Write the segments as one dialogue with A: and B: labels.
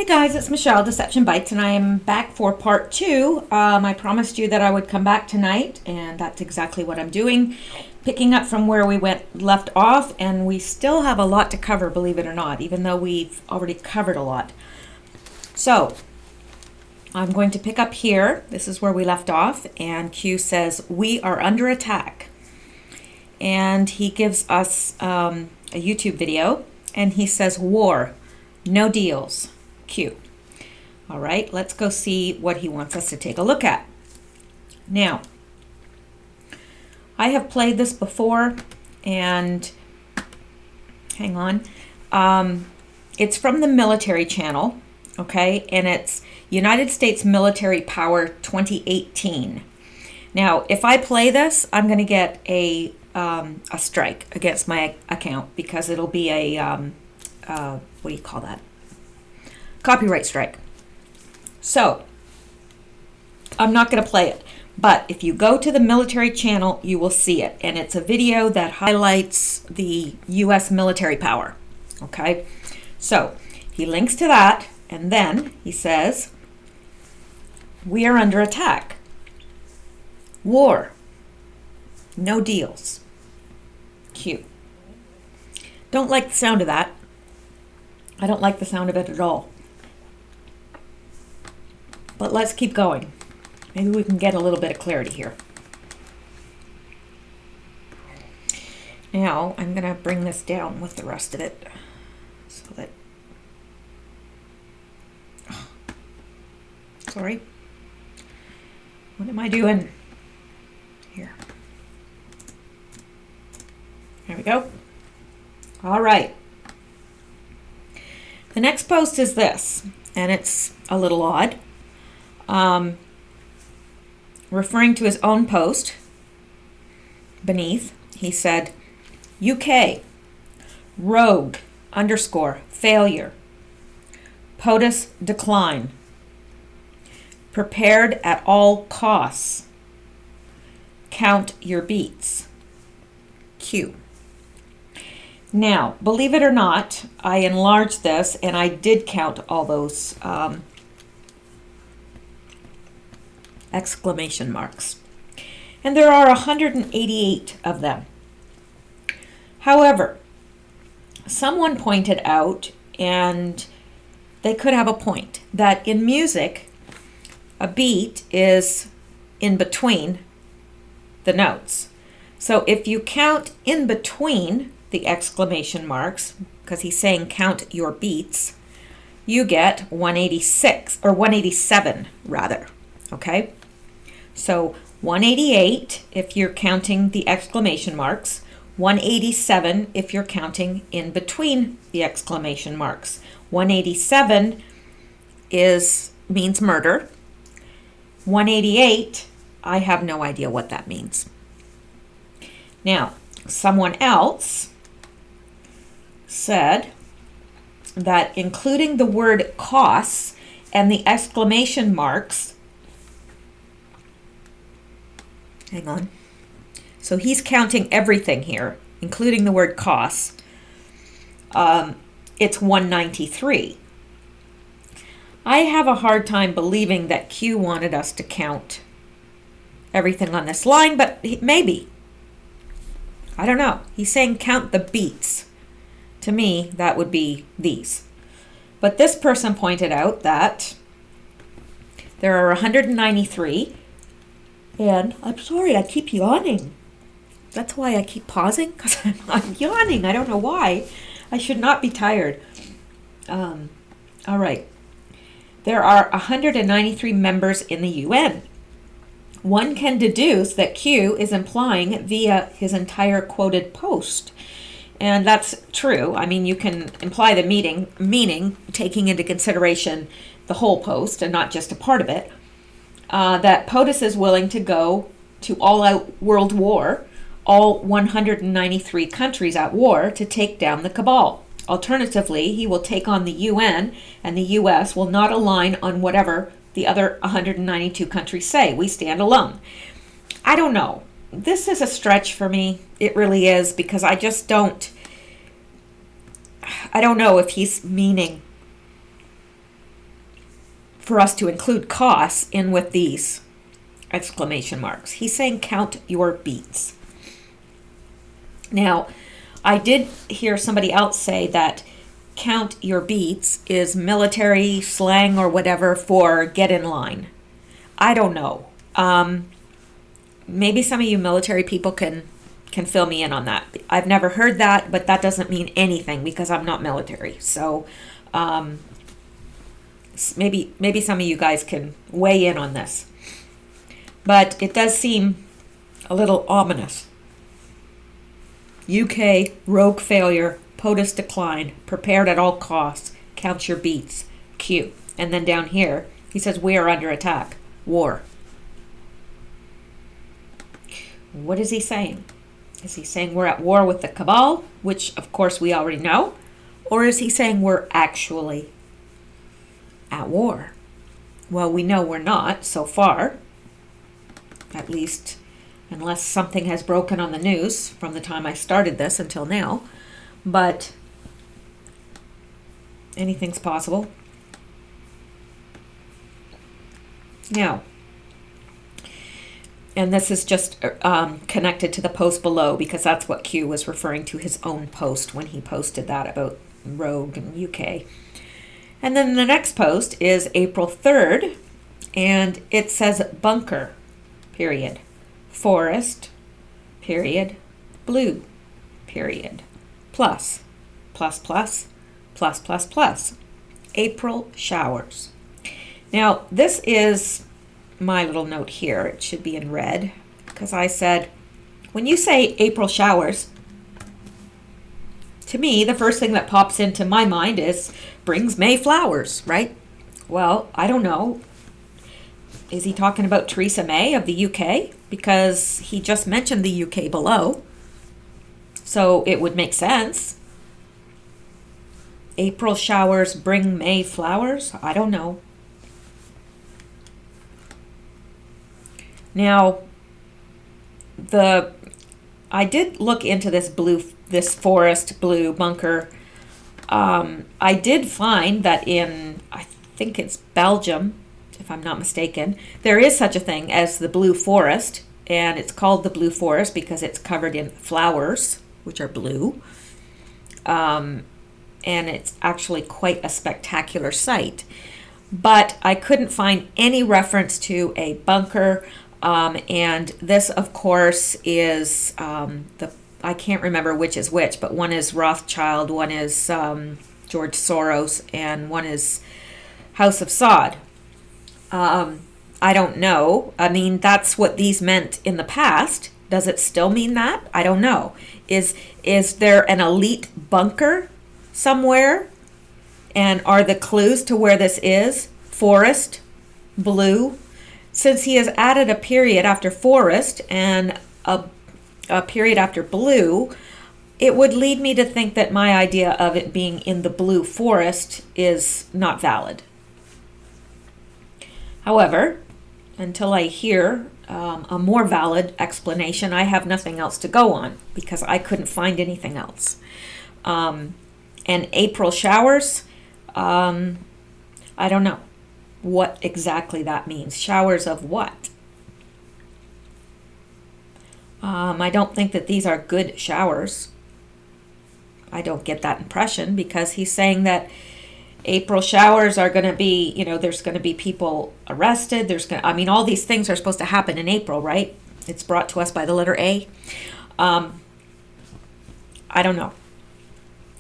A: Hey guys, it's Michelle, Deception Bytes, and I am back for part two. I promised you that I would come back tonight, and that's exactly what I'm doing. Picking up from where we left off, and we still have a lot to cover, believe it or not, even though we've already covered a lot. So, I'm going to pick up here. This is where we left off, and Q says, "We are under attack." And he gives us a YouTube video, and he says, "War, no deals. Q." All right, let's go see what he wants us to take a look at. Now, I have played this before, and hang on. It's from the military channel, okay, and it's United States Military Power 2018. Now, if I play this, I'm going to get a strike against my account because it'll be a what do you call that? Copyright strike. So, I'm not going to play it. But if you go to the military channel, you will see it. And it's a video that highlights the U.S. military power. Okay? So, he links to that. And then he says, "We are under attack. War. No deals. Q." Don't like the sound of that. I don't like the sound of it at all. But let's keep going. Maybe we can get a little bit of clarity here. Now, I'm going to bring this down with the rest of it so that... Sorry. What am I doing? Here. There we go. All right. The next post is this, and it's a little odd. Referring to his own post beneath, he said, "UK, rogue, _failure, POTUS decline, prepared at all costs, count your beats, Q." Now, believe it or not, I enlarged this and I did count all those exclamation marks. And there are 188 of them. However, someone pointed out, and they could have a point, that in music, a beat is in between the notes. So if you count in between the exclamation marks, because he's saying count your beats, you get 186, or 187 rather, okay? So 188 if you're counting the exclamation marks, 187 if you're counting in between the exclamation marks. 187 means murder. 188, I have no idea what that means. Now, someone else said that including the word costs and the exclamation marks, hang on, so he's counting everything here, including the word costs, it's 193. I have a hard time believing that Q wanted us to count everything on this line, but maybe. I don't know. He's saying count the beats. To me, that would be these. But this person pointed out that there are 193, and I'm sorry, I keep yawning. That's why I keep pausing, because I'm yawning. I don't know why. I should not be tired. All right. There are 193 members in the UN. One can deduce that Q is implying via his entire quoted post. And that's true. I mean, you can imply the meaning, taking into consideration the whole post and not just a part of it, that POTUS is willing to go to all-out world war, all 193 countries at war, to take down the cabal. Alternatively, he will take on the UN, and the US will not align on whatever the other 192 countries say. We stand alone. I don't know. This is a stretch for me. It really is, because I just don't know if he's meaning for us to include costs in with these exclamation marks. He's saying count your beats. Now, I did hear somebody else say that count your beats is military slang or whatever for get in line. I don't know. Maybe some of you military people can fill me in on that. I've never heard that, but that doesn't mean anything because I'm not military. So maybe some of you guys can weigh in on this. But it does seem a little ominous. UK, rogue failure, POTUS decline, prepared at all costs, count your beats, Q. And then down here, he says, we are under attack, war. What is he saying? Is he saying we're at war with the cabal, which of course we already know? Or is he saying we're actually at war? Well, we know we're not so far, at least unless something has broken on the news from the time I started this until now. But anything's possible. Now, and this is just connected to the post below because that's what Q was referring to, his own post when he posted that about Rogue and UK. And then the next post is April 3rd, and it says bunker, period, forest, period, blue, period, plus, plus, plus, plus, plus, plus, April showers. Now, this is my little note here. It should be in red because I said, when you say April showers, to me, the first thing that pops into my mind is brings May flowers, right? Well, I don't know. Is he talking about Theresa May of the UK? Because he just mentioned the UK below. So it would make sense. April showers bring May flowers? I don't know. Now, I did look into this forest blue bunker. I did find that in, I think it's Belgium, if I'm not mistaken, there is such a thing as the blue forest, and it's called the blue forest because it's covered in flowers, which are blue. And it's actually quite a spectacular sight. But I couldn't find any reference to a bunker. And this, of course, is I can't remember which is which, but one is Rothschild, one is George Soros, and one is House of Saud. I don't know. I mean, that's what these meant in the past. Does it still mean that? I don't know. Is there an elite bunker somewhere? And are the clues to where this is? Forest, blue. Since he has added a period after forest and a period after blue, it would lead me to think that my idea of it being in the blue forest is not valid. However, until I hear a more valid explanation, I have nothing else to go on because I couldn't find anything else. And April showers, I don't know what exactly that means. Showers of what? I don't think that these are good showers. I don't get that impression because he's saying that April showers are going to be, there's going to be people arrested. All these things are supposed to happen in April, right? It's brought to us by the letter A. I don't know.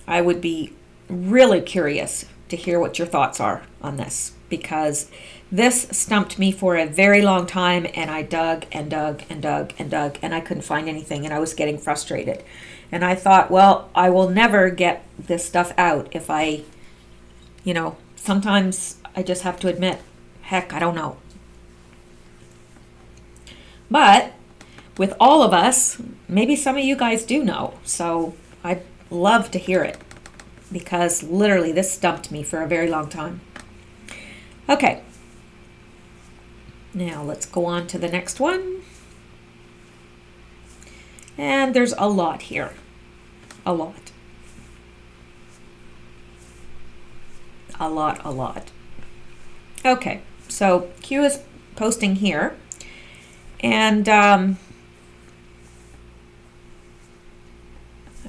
A: I would be really curious to hear what your thoughts are on this because this stumped me for a very long time and I dug and dug and dug and dug and I couldn't find anything and I was getting frustrated. And I thought, well, I will never get this stuff out if I, sometimes I just have to admit, heck, I don't know. But with all of us, maybe some of you guys do know. So I'd love to hear it because literally this stumped me for a very long time. Okay. Now let's go on to the next one. And there's a lot here. A lot. A lot. Okay, so Q is posting here. And let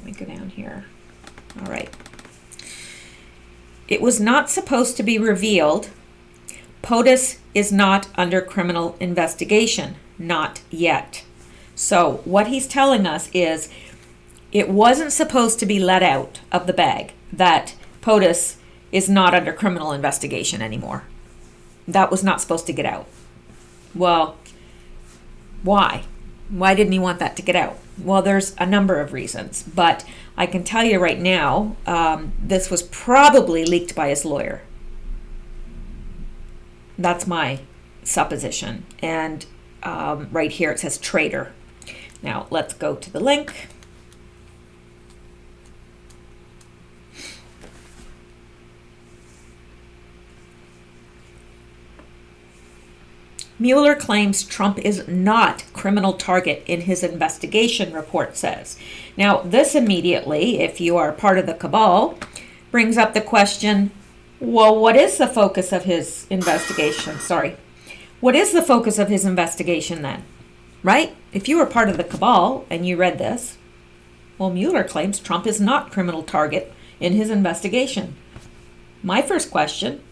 A: me go down here. All right. It was not supposed to be revealed. POTUS is not under criminal investigation. Not yet. So what he's telling us is it wasn't supposed to be let out of the bag that POTUS is not under criminal investigation anymore. That was not supposed to get out. Well, why? Why didn't he want that to get out? Well, there's a number of reasons, but I can tell you right now, this was probably leaked by his lawyer. That's my supposition. And right here it says traitor. Now let's go to the link. Mueller claims Trump is not criminal target in his investigation, report says. Now, this immediately, if you are part of the cabal, brings up the question, well, what is the focus of his investigation? What is the focus of his investigation then? Right? If you were part of the cabal and you read this, well, Mueller claims Trump is not criminal target in his investigation. My first question,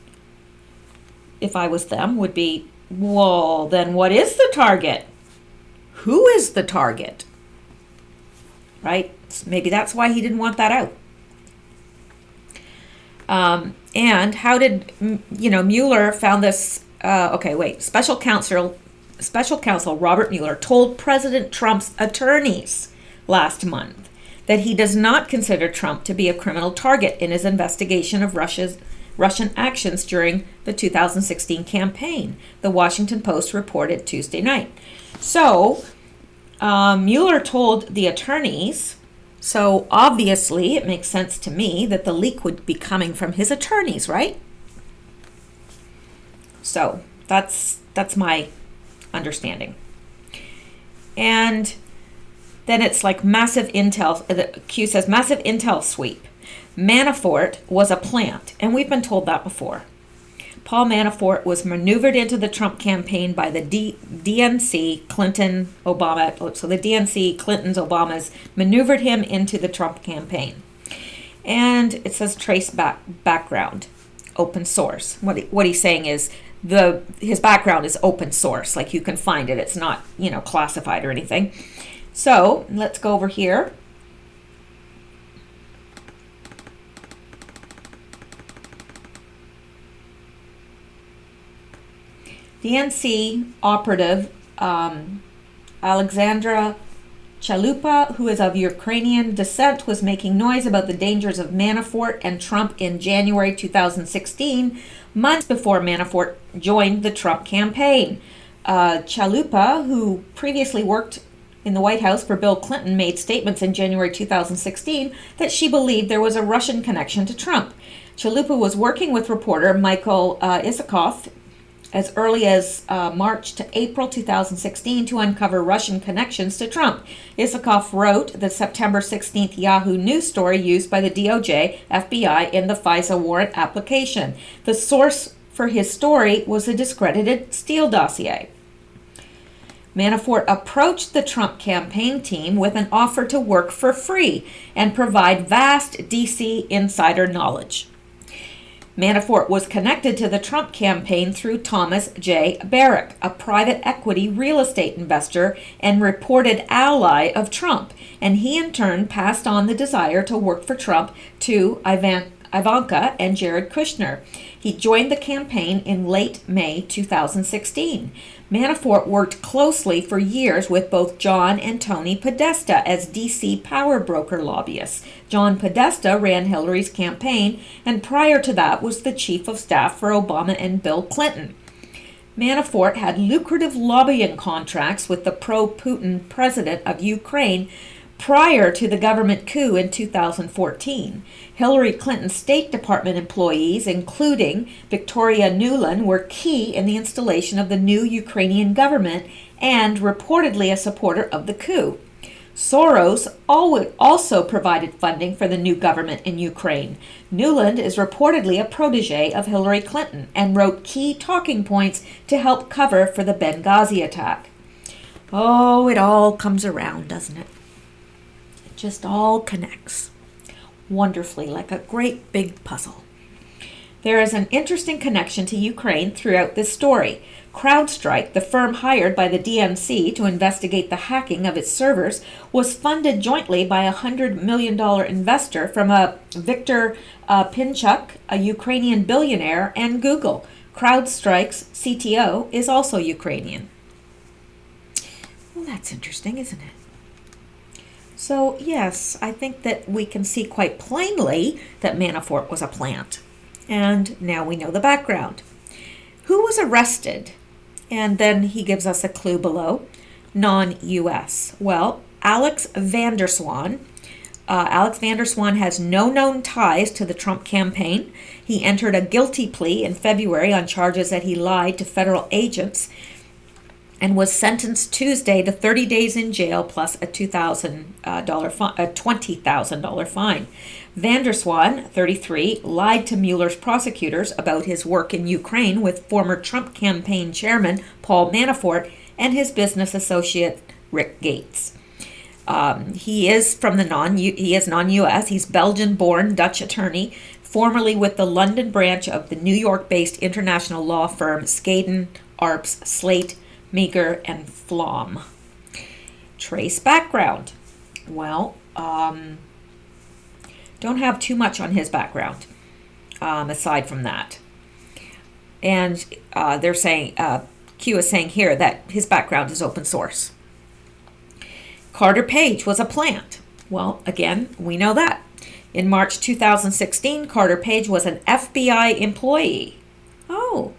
A: if I was them, would be, well, then what is the target? Who is the target? Right? Maybe that's why he didn't want that out. And how did, Mueller found this, Special counsel Robert Mueller told President Trump's attorneys last month that he does not consider Trump to be a criminal target in his investigation of Russian actions during the 2016 campaign, the Washington Post reported Tuesday night. So, Mueller told the attorneys, so obviously it makes sense to me that the leak would be coming from his attorneys, right? So, that's my understanding. And then it's like massive intel, Q says massive intel sweep. Manafort was a plant, and we've been told that before. Paul Manafort was maneuvered into the Trump campaign by the DNC, Clinton, Obama. So the DNC, Clintons, Obamas maneuvered him into the Trump campaign. And it says trace background, open source. What he's saying is his background is open source, like you can find it. It's not, classified or anything. So let's go over here. DNC operative Alexandra Chalupa, who is of Ukrainian descent, was making noise about the dangers of Manafort and Trump in January 2016, months before Manafort joined the Trump campaign. Chalupa, who previously worked in the White House for Bill Clinton, made statements in January 2016 that she believed there was a Russian connection to Trump. Chalupa was working with reporter Michael Isikoff as early as March to April 2016 to uncover Russian connections to Trump. Isikoff wrote the September 16th Yahoo News story used by the DOJ, FBI in the FISA warrant application. The source for his story was a discredited Steele dossier. Manafort approached the Trump campaign team with an offer to work for free and provide vast DC insider knowledge. Manafort was connected to the Trump campaign through Thomas J. Barrack, a private equity real estate investor and reported ally of Trump, and he in turn passed on the desire to work for Trump to Ivanka and Jared Kushner. He joined the campaign in late May 2016. Manafort worked closely for years with both John and Tony Podesta as D.C. power broker lobbyists. John Podesta ran Hillary's campaign, and prior to that was the chief of staff for Obama and Bill Clinton. Manafort had lucrative lobbying contracts with the pro-Putin president of Ukraine prior to the government coup in 2014. Hillary Clinton's State Department employees, including Victoria Nuland, were key in the installation of the new Ukrainian government and reportedly a supporter of the coup. Soros also provided funding for the new government in Ukraine. Nuland is reportedly a protege of Hillary Clinton and wrote key talking points to help cover for the Benghazi attack. Oh, it all comes around, doesn't it? It just all connects wonderfully, like a great big puzzle. There is an interesting connection to Ukraine throughout this story. CrowdStrike, the firm hired by the DNC to investigate the hacking of its servers, was funded jointly by a $100 million investor from Viktor Pinchuk, a Ukrainian billionaire, and Google. CrowdStrike's CTO is also Ukrainian. Well, that's interesting, isn't it? So, yes, I think that we can see quite plainly that Manafort was a plant. And now we know the background. Who was arrested? And then he gives us a clue below. Non-U.S. Well, Alex Vanderswan. Alex Vanderswan has no known ties to the Trump campaign. He entered a guilty plea in February on charges that he lied to federal agents and was sentenced Tuesday to 30 days in jail plus a $20,000 fine. Vanderswan, 33, lied to Mueller's prosecutors about his work in Ukraine with former Trump campaign chairman Paul Manafort and his business associate Rick Gates. He is non-U.S. He's Belgian-born Dutch attorney, formerly with the London branch of the New York-based international law firm Skadden, Arps, Slate, Meagher, and Flom. Trace background. Well, don't have too much on his background, aside from that. And they're saying, Q is saying here that his background is open source. Carter Page was a plant. Well, again, we know that. In March 2016, Carter Page was an FBI employee. Oh.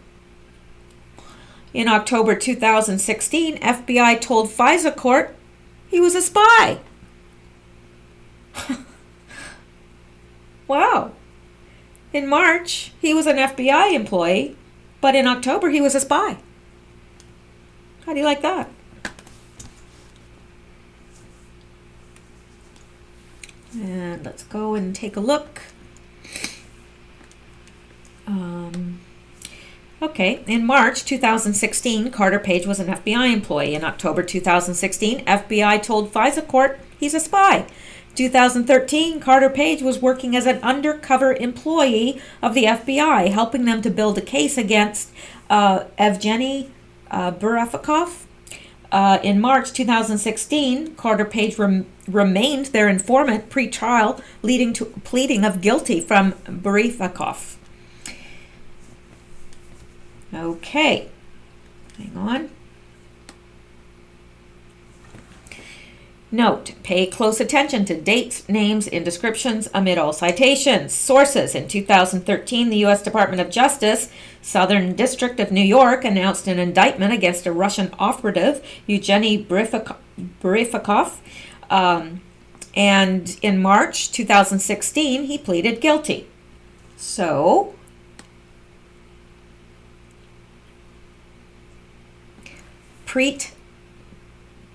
A: In October 2016, FBI told FISA court he was a spy. Wow. In March, he was an FBI employee, but in October, he was a spy. How do you like that? And let's go and take a look. Okay, in March 2016, Carter Page was an FBI employee. In October 2016, FBI told FISA court he's a spy. 2013, Carter Page was working as an undercover employee of the FBI, helping them to build a case against Evgeny Burefakov. In March 2016, Carter Page remained their informant pre-trial, leading to pleading of guilty from Burefakov. Okay, hang on. Note, pay close attention to dates, names, and descriptions amid all citations. Sources: in 2013, the U.S. Department of Justice, Southern District of New York, announced an indictment against a Russian operative, Evgeny Burefakov, and in March 2016, he pleaded guilty. So, Preet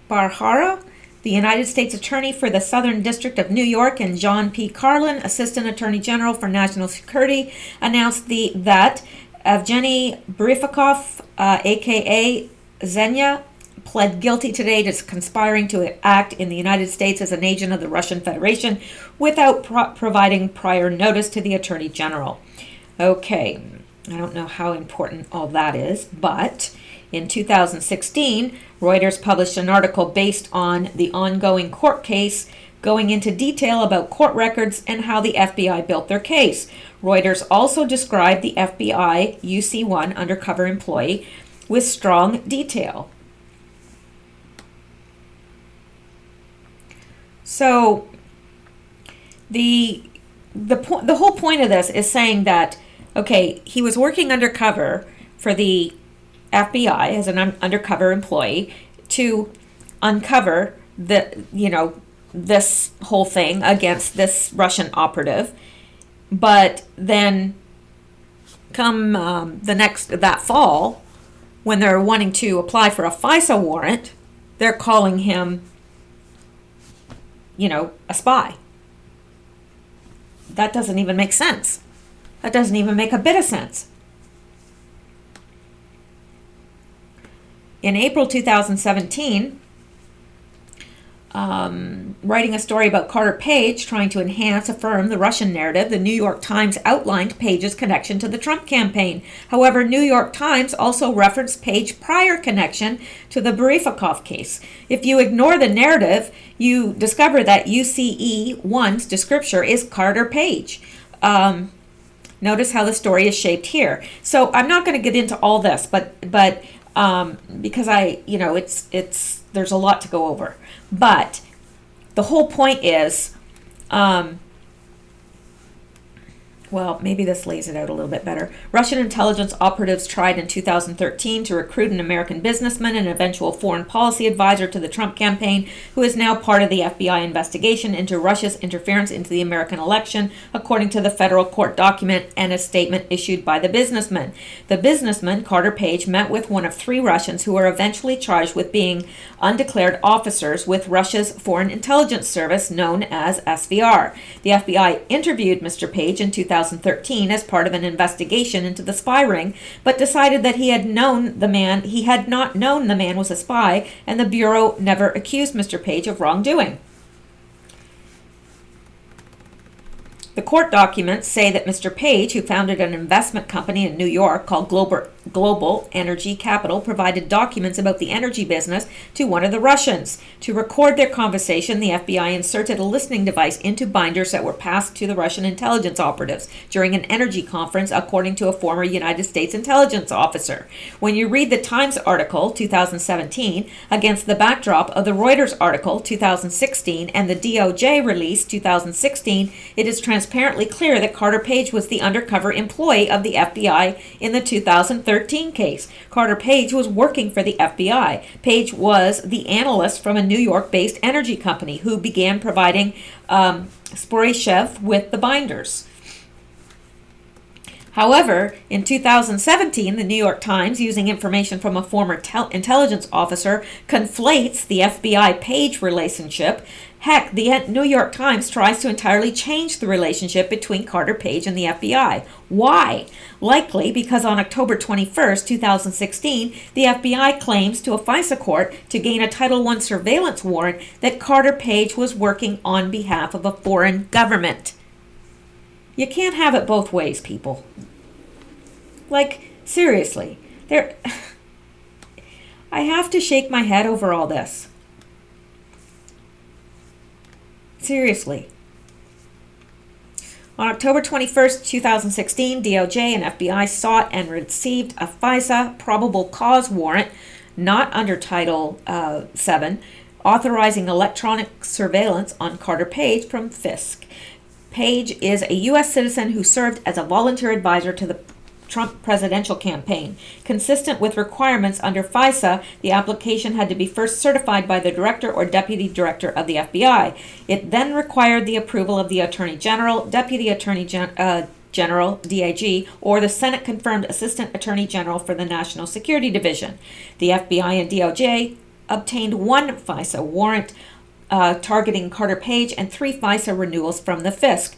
A: Bharara, the United States Attorney for the Southern District of New York, and John P. Carlin, Assistant Attorney General for National Security, announced that Evgeny Burefakov, a.k.a. Xenia, pled guilty today to conspiring to act in the United States as an agent of the Russian Federation without providing prior notice to the Attorney General. Okay, I don't know how important all that is, but in 2016, Reuters published an article based on the ongoing court case, going into detail about court records and how the FBI built their case. Reuters also described the FBI UC-1 undercover employee with strong detail. So the whole point of this is saying that, okay, he was working undercover for the FBI as an undercover employee to uncover this whole thing against this Russian operative. But then come that fall, when they're wanting to apply for a FISA warrant, they're calling him a spy. That doesn't even make sense. That doesn't even make a bit of sense. In April 2017, writing a story about Carter Page trying to affirm the Russian narrative, the New York Times outlined Page's connection to the Trump campaign. However, New York Times also referenced Page's prior connection to the Borifikov case. If you ignore the narrative, you discover that UCE1's descriptor is Carter Page. Notice how the story is shaped here. So I'm not going to get into all this, but because there's a lot to go over. But the whole point is, maybe this lays it out a little bit better. Russian intelligence operatives tried in 2013 to recruit an American businessman and eventual foreign policy advisor to the Trump campaign, who is now part of the FBI investigation into Russia's interference into the American election, according to the federal court document and a statement issued by the businessman. The businessman, Carter Page, met with one of 3 Russians who were eventually charged with being undeclared officers with Russia's Foreign Intelligence Service, known as SVR. The FBI interviewed Mr. Page in 2013 as part of an investigation into the spy ring, but decided that he had not known the man was a spy, and the Bureau never accused Mr. Page of wrongdoing. The court documents say that Mr. Page, who founded an investment company in New York called Global Energy Capital, provided documents about the energy business to one of the Russians. To record their conversation, the FBI inserted a listening device into binders that were passed to the Russian intelligence operatives during an energy conference, according to a former United States intelligence officer. When you read the Times article, 2017, against the backdrop of the Reuters article, 2016, and the DOJ release, 2016, it is transparently clear that Carter Page was the undercover employee of the FBI in the 2013 case. Carter Page was working for the FBI. Page was the analyst from a New York-based energy company who began providing Sporishev with the binders. However, in 2017, the New York Times, using information from a former intelligence officer, conflates the FBI-Page relationship. Heck, the New York Times tries to entirely change the relationship between Carter Page and the FBI. Why? Likely because on October 21st, 2016, the FBI claims to a FISA court to gain a Title I surveillance warrant that Carter Page was working on behalf of a foreign government. You can't have it both ways, people. Like, seriously. I have to shake my head over all this. Seriously. On October 21st, 2016, DOJ and FBI sought and received a FISA probable cause warrant, not under Title VII, authorizing electronic surveillance on Carter Page from Fisk. Page is a U.S. citizen who served as a volunteer advisor to the Trump presidential campaign. Consistent with requirements under FISA, the application had to be first certified by the director or deputy director of the FBI. It then required the approval of the Attorney General, Deputy Attorney General, DAG, or the Senate-confirmed Assistant Attorney General for the National Security Division. The FBI and DOJ obtained one FISA warrant targeting Carter Page and 3 FISA renewals from the Fisk.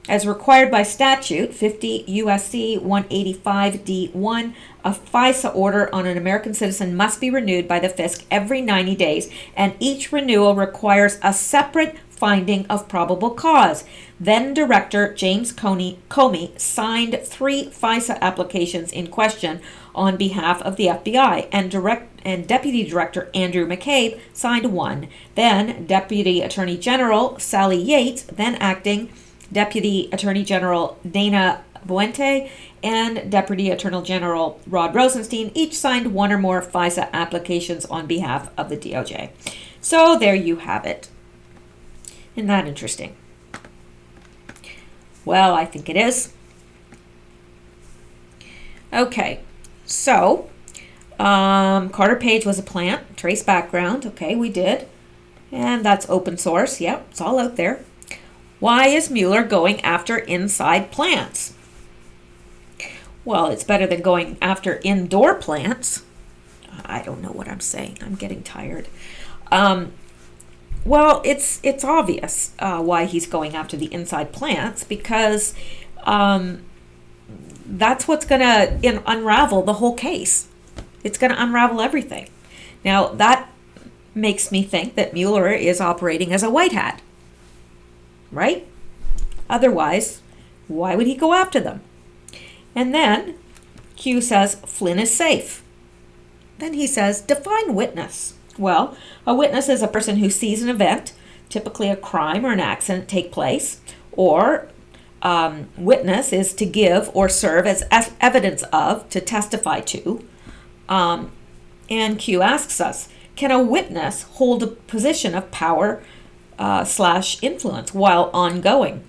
A: As required by statute 50 U.S.C. 185d1, a FISA order on an American citizen must be renewed by the Fisk every 90 days, and each renewal requires a separate finding of probable cause. Then Director James Comey signed 3 FISA applications in question on behalf of the FBI, and Deputy Director Andrew McCabe signed 1. Then Deputy Attorney General Sally Yates, then acting Deputy Attorney General Dana Boente, and Deputy Attorney General Rod Rosenstein each signed 1 or more FISA applications on behalf of the DOJ. So there you have it. Isn't that interesting? Well, I think it is. Okay, so Carter Page was a plant, trace background. Okay, we did. And that's open source. Yep, it's all out there. Why is Mueller going after inside plants? Well, it's better than going after indoor plants. I don't know what I'm saying. I'm getting tired. Well, it's obvious why he's going after the inside plants, because that's what's going to unravel the whole case. It's going to unravel everything. Now, that makes me think that Mueller is operating as a white hat, right? Otherwise, why would he go after them? And then Q says Flynn is safe. Then he says, define witness. Well, a witness is a person who sees an event, typically a crime or an accident, take place, or witness is to give or serve as evidence of, to testify to. And Q asks us, can a witness hold a position of power / influence while ongoing?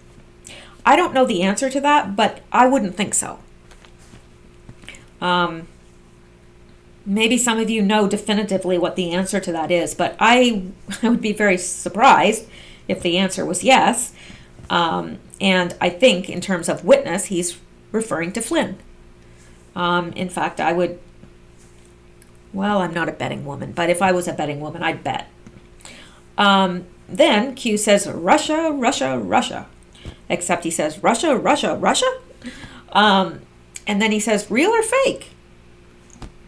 A: I don't know the answer to that, but I wouldn't think so. Maybe some of you know definitively what the answer to that is, but I would be very surprised if the answer was yes. And I think in terms of witness, he's referring to Flynn. In fact, I would, well, I'm not a betting woman, but if I was a betting woman, I'd bet. Then Q says, Russia, Russia, Russia. Except he says, Russia, Russia, Russia? And then he says, real or fake?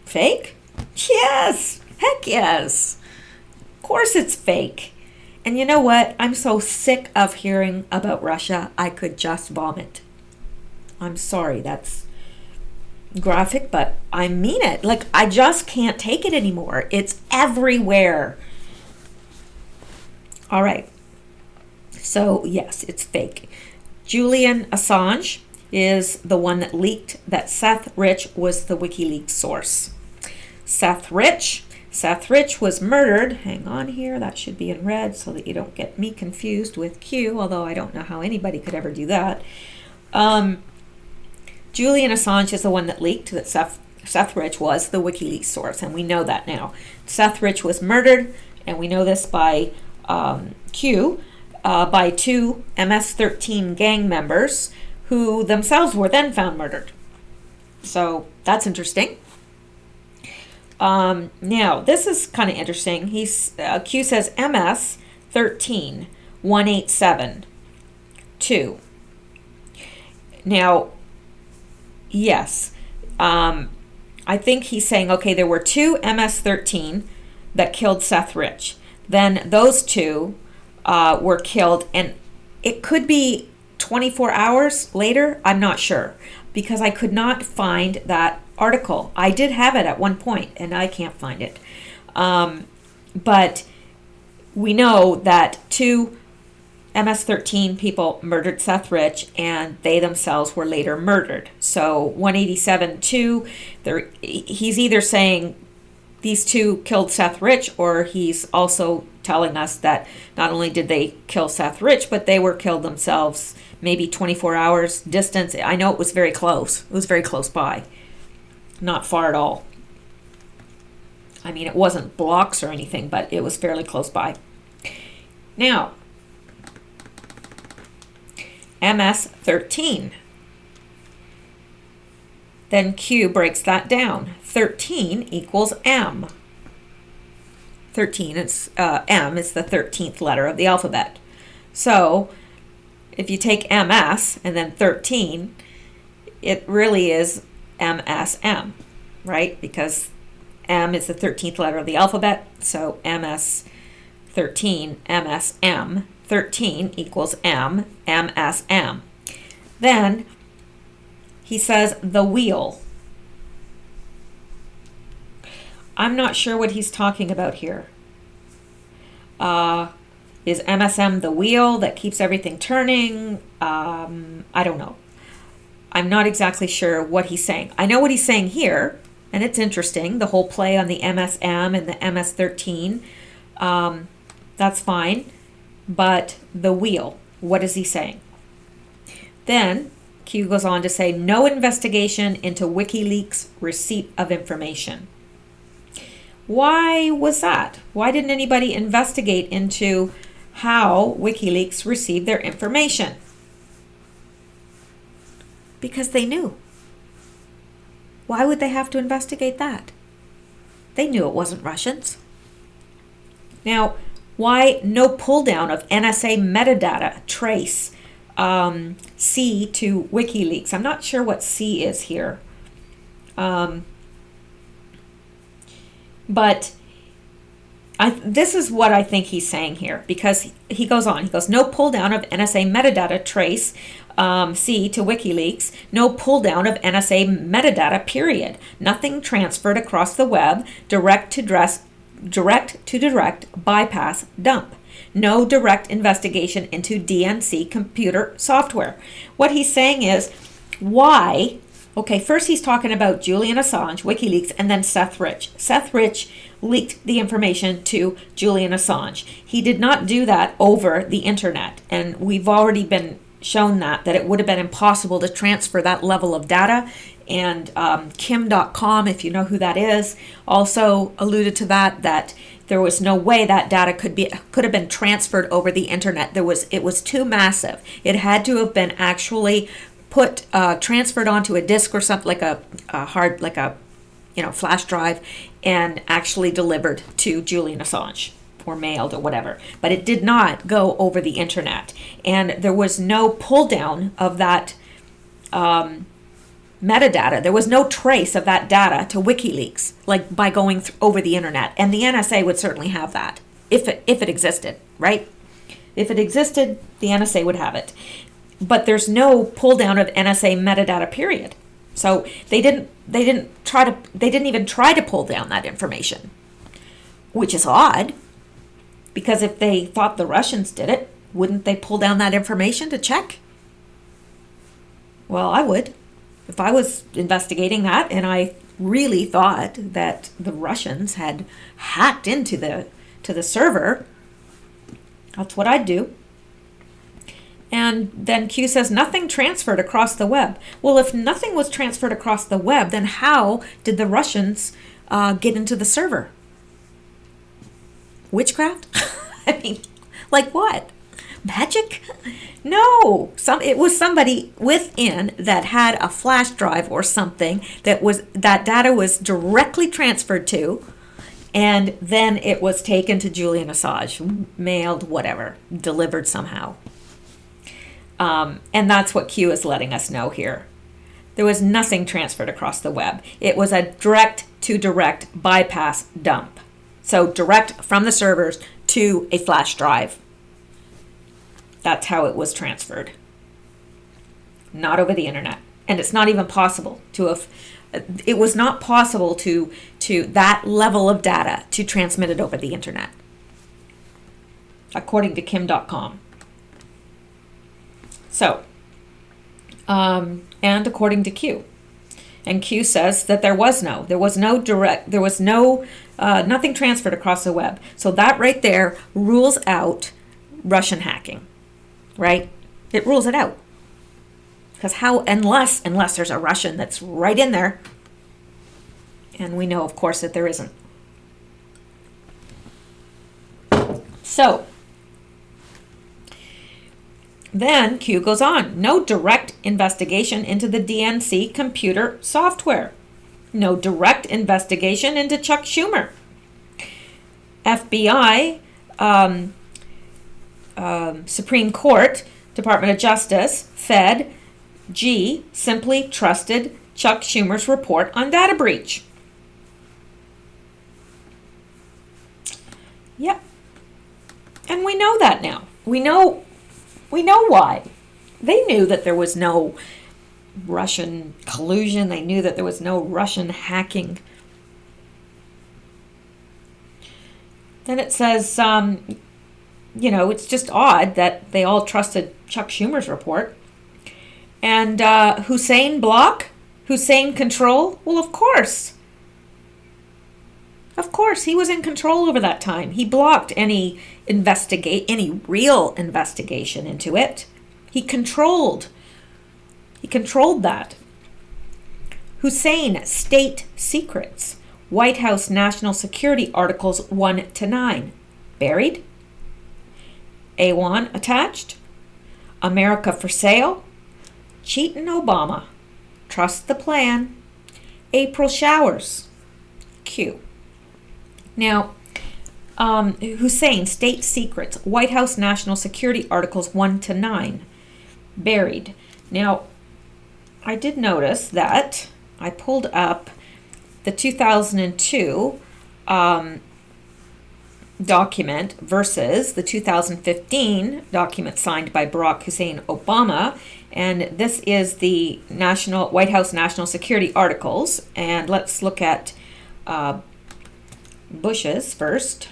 A: Fake? Yes! Heck yes! Of course it's fake. And you know what? I'm so sick of hearing about Russia, I could just vomit. I'm sorry, that's graphic, but I mean it. Like, I just can't take it anymore. It's everywhere. All right. So, yes, it's fake. Julian Assange is the one that leaked that Seth Rich was the WikiLeaks source. Seth Rich was murdered. Hang on here, that should be in red so that you don't get me confused with Q, although I don't know how anybody could ever do that. Julian Assange is the one that leaked that Seth Rich was the WikiLeaks source, and we know that now. Seth Rich was murdered, and we know this by Q, by two MS-13 gang members who themselves were then found murdered. So that's interesting. Now, this is kind of interesting. Q says MS-13 187 2. Now, yes, I think he's saying, okay, there were two MS-13 that killed Seth Rich. Then those two were killed, and it could be 24 hours later. I'm not sure, because I could not find that article. I did have it at one point, and I can't find it. But we know that two MS-13 people murdered Seth Rich, and they themselves were later murdered. So 187-2, he's either saying these two killed Seth Rich, or he's also telling us that not only did they kill Seth Rich, but they were killed themselves, maybe 24 hours distance. I know it was very close. It was very close by. Not far at all. I mean, it wasn't blocks or anything, but it was fairly close by. Now, MS-13. Then Q breaks that down. 13 equals M. 13 is M is the 13th letter of the alphabet. So if you take MS and then 13, it really is MSM, right? Because M is the 13th letter of the alphabet. So MS-13, MSM. 13 equals M, MSM. Then he says the wheel. I'm not sure what he's talking about here. Is MSM the wheel that keeps everything turning? I don't know. I'm not exactly sure what he's saying. I know what he's saying here, and it's interesting, the whole play on the MSM and the MS-13. That's fine. But the wheel, what is he saying? Then Q goes on to say, no investigation into WikiLeaks receipt of information. Why was that? Why didn't anybody investigate into how WikiLeaks received their information? Because they knew. Why would they have to investigate that? They knew it wasn't Russians. Now, Why no pull down of NSA metadata trace C to WikiLeaks? I'm not sure what C is here. But this is what I think he's saying here, because he goes on. He goes, no pull down of NSA metadata trace C to WikiLeaks, no pull down of NSA metadata, period. Nothing transferred across the web, direct to direct, bypass, dump. No direct investigation into DNC computer software. What he's saying is, why? Okay, first he's talking about Julian Assange, WikiLeaks, and then Seth Rich. Seth Rich leaked the information to Julian Assange. He did not do that over the internet, and we've already been shown that it would have been impossible to transfer that level of data. And Kim.com, if you know who that is, also alluded to that there was no way that data could have been transferred over the internet. It was too massive. It had to have been actually transferred onto a disk or something, like a hard, like a flash drive, and actually delivered to Julian Assange or mailed or whatever. But it did not go over the internet, and there was no pull down of that metadata. There was no trace of that data to WikiLeaks, like by going over the internet. And the NSA would certainly have that if it existed, right? If it existed, the NSA would have it. But there's no pull down of NSA metadata, period. So they didn't even try to pull down that information, which is odd, because if they thought the Russians did it, wouldn't they pull down that information to check? Well, I would. If I was investigating that and I really thought that the Russians had hacked into the server, that's what I'd do. And then Q says, nothing transferred across the web. Well, if nothing was transferred across the web, then how did the Russians get into the server? Witchcraft? I mean, like what? Magic? No, it was somebody within that had a flash drive or something that data was directly transferred to, and then it was taken to Julian Assange, mailed, whatever, delivered somehow. And that's what Q is letting us know here. There was nothing transferred across the web. It was a direct to direct bypass dump. So direct from the servers to a flash drive. That's how it was transferred. Not over the internet. And it's not even possible it was not possible to that level of data to transmit it over the internet, according to Kim.com. So, and according to Q. And Q says that there was no nothing transferred across the web. So that right there rules out Russian hacking, right? It rules it out. Because unless there's a Russian that's right in there, and we know, of course, that there isn't. So, then Q goes on. No direct investigation into the DNC computer software. No direct investigation into Chuck Schumer. FBI, Supreme Court, Department of Justice, Fed, G simply trusted Chuck Schumer's report on data breach. Yep. And we know that now. We know why. They knew that there was no Russian collusion. They knew that there was no Russian hacking. Then it says, it's just odd that they all trusted Chuck Schumer's report. And Hussein block? Hussein control? Well, of course. Of course, he was in control over that time. He blocked any real investigation into it. He controlled that. Hussein, state secrets. White House national security articles 1 to 9. Buried. A1 attached. America for sale. Cheatin' Obama. Trust the plan. April showers. Q. Now, Hussein, state secrets, White House national security articles 1 to 9, buried. Now, I did notice that I pulled up the 2002 document versus the 2015 document signed by Barack Hussein Obama. And this is the White House national security articles. And let's look at Bush's first.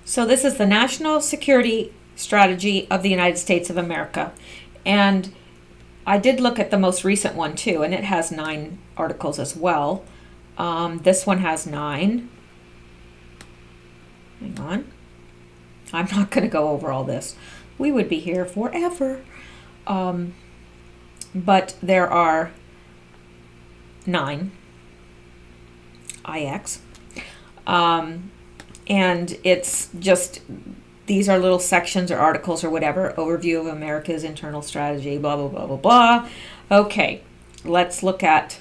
A: So this is the national security strategy of the United States of America. And I did look at the most recent one too, and it has 9 articles as well. This one has 9. Hang on. I'm not going to go over all this. We would be here forever. But there are 9 IX. And it's just, these are little sections or articles or whatever, overview of America's internal strategy, blah, blah, blah, blah, blah. Okay, let's look at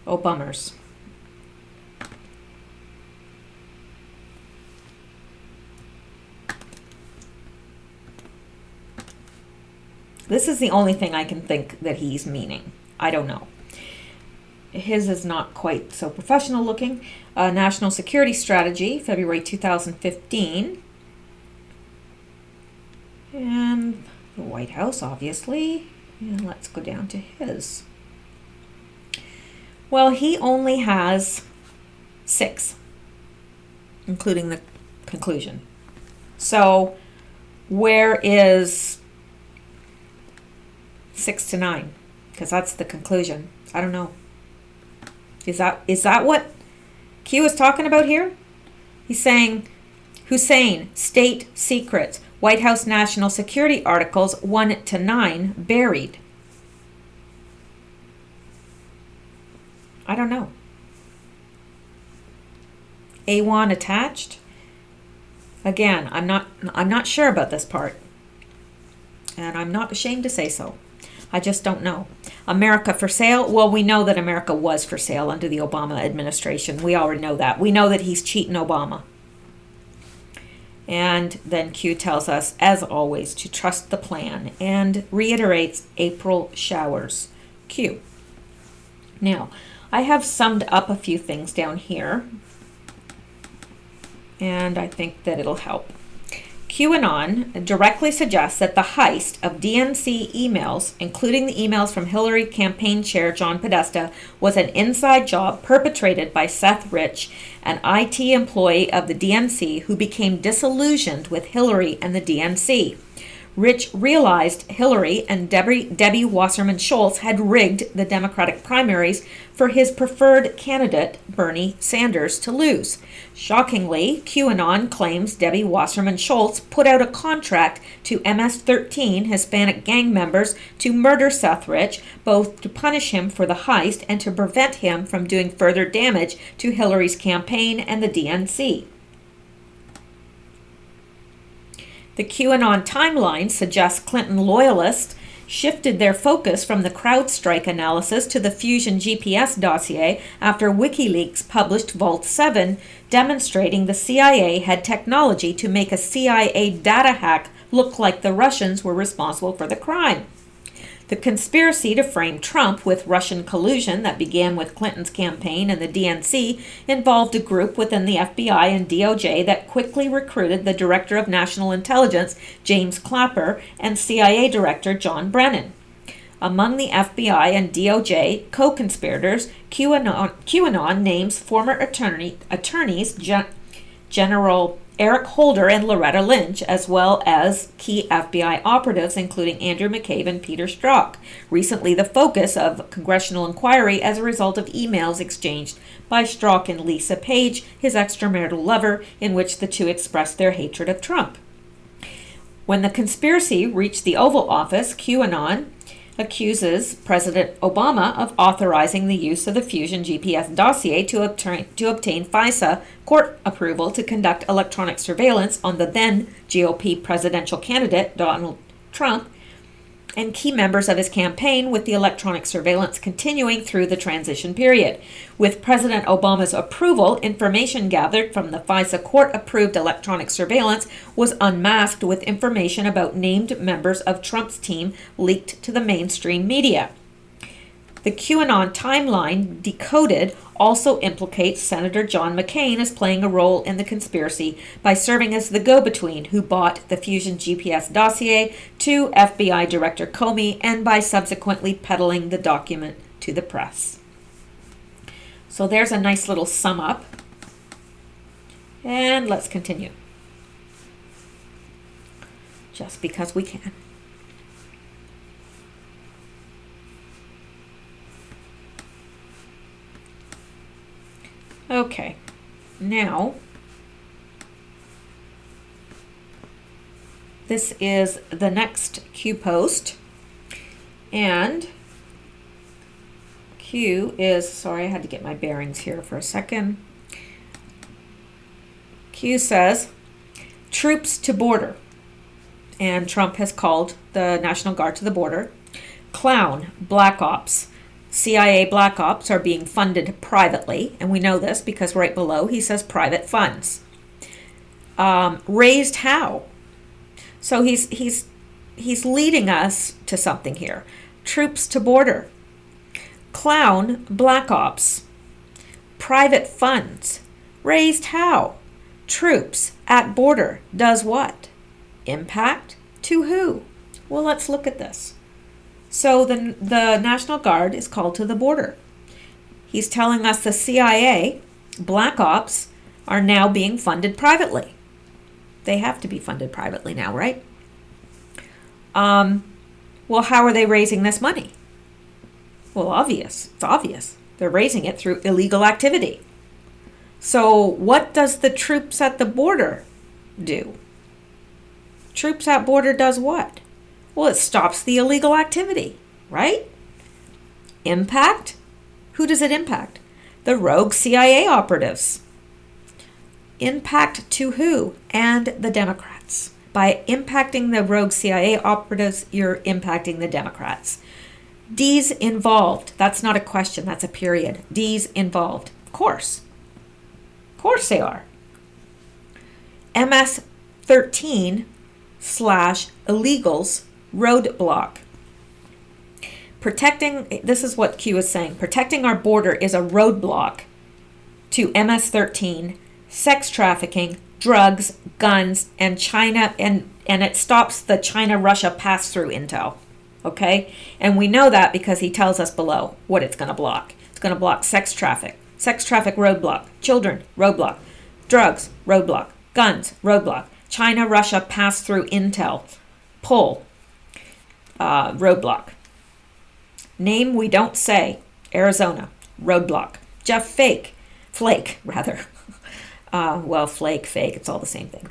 A: Obama's. This is the only thing I can think that he's meaning. I don't know. His is not quite so professional looking. National Security Strategy, February 2015. And the White House, obviously. And let's go down to his. Well, he only has 6, including the conclusion. So, where is 6 to 9? Because that's the conclusion. I don't know. Is that what Q is talking about here? He's saying, Hussein, state secrets, White House national security articles 1 to 9 buried. I don't know. A1 attached. Again, I'm not sure about this part. And I'm not ashamed to say so. I just don't know. America for sale? Well, we know that America was for sale under the Obama administration. We already know that. We know that he's cheating Obama. And then Q tells us, as always, to trust the plan and reiterates April showers. Q. Now, I have summed up a few things down here, and I think that it'll help. QAnon directly suggests that the heist of DNC emails, including the emails from Hillary campaign chair John Podesta, was an inside job perpetrated by Seth Rich, an IT employee of the DNC who became disillusioned with Hillary and the DNC. Rich realized Hillary and Debbie Wasserman Schultz had rigged the Democratic primaries for his preferred candidate, Bernie Sanders, to lose. Shockingly, QAnon claims Debbie Wasserman Schultz put out a contract to MS-13 Hispanic gang members to murder Seth Rich, both to punish him for the heist and to prevent him from doing further damage to Hillary's campaign and the DNC. The QAnon timeline suggests Clinton loyalists shifted their focus from the CrowdStrike analysis to the Fusion GPS dossier after WikiLeaks published Vault 7, demonstrating the CIA had technology to make a CIA data hack look like the Russians were responsible for the crime. The conspiracy to frame Trump with Russian collusion that began with Clinton's campaign and the DNC involved a group within the FBI and DOJ that quickly recruited the Director of National Intelligence, James Clapper, and CIA Director John Brennan. Among the FBI and DOJ co-conspirators, QAnon names former attorneys General Eric Holder and Loretta Lynch, as well as key FBI operatives, including Andrew McCabe and Peter Strzok, recently the focus of congressional inquiry as a result of emails exchanged by Strzok and Lisa Page, his extramarital lover, in which the two expressed their hatred of Trump. When the conspiracy reached the Oval Office, QAnon accuses President Obama of authorizing the use of the Fusion GPS dossier to obtain FISA court approval to conduct electronic surveillance on the then GOP presidential candidate, Donald Trump, and key members of his campaign, with the electronic surveillance continuing through the transition period. With President Obama's approval, information gathered from the FISA court-approved electronic surveillance was unmasked, with information about named members of Trump's team leaked to the mainstream media. The QAnon timeline, decoded, also implicates Senator John McCain as playing a role in the conspiracy by serving as the go-between who bought the Fusion GPS dossier to FBI Director Comey, and by subsequently peddling the document to the press. So there's a nice little sum up. And let's continue. Just because we can. Okay, now this is the next Q post, and Q is, sorry, I had to get my bearings here for a second. Q says, troops to border, and Trump has called the National Guard to the border. Clown, black ops. CIA black ops are being funded privately, and we know this because right below he says private funds. Raised how? So he's leading us to something here. Troops to border. Clown, black ops. Private funds. Raised how? Troops at border does what? Impact to who? Well, let's look at this. So the National Guard is called to the border. He's telling us the CIA, black ops, are now being funded privately. They have to be funded privately now, right? Well, how are they raising this money? Well, obvious. It's obvious. They're raising it through illegal activity. So what does the troops at the border do? Troops at border does what? Well, it stops the illegal activity, right? Impact? Who does it impact? The rogue CIA operatives. Impact to who? And the Democrats. By impacting the rogue CIA operatives, you're impacting the Democrats. D's involved. That's not a question, that's a period. D's involved. Of course. Of course they are. MS-13 / illegals roadblock. Protecting, this is what Q is saying, protecting our border is a roadblock to MS-13, sex trafficking, drugs, guns, and China, and it stops the China-Russia pass-through intel, okay? And we know that because he tells us below what it's going to block. It's going to block sex traffic roadblock, children, roadblock, drugs, roadblock, guns, roadblock, China-Russia pass-through intel, pull, roadblock. Name we don't say, Arizona, roadblock. Jeff Flake, fake, it's all the same thing.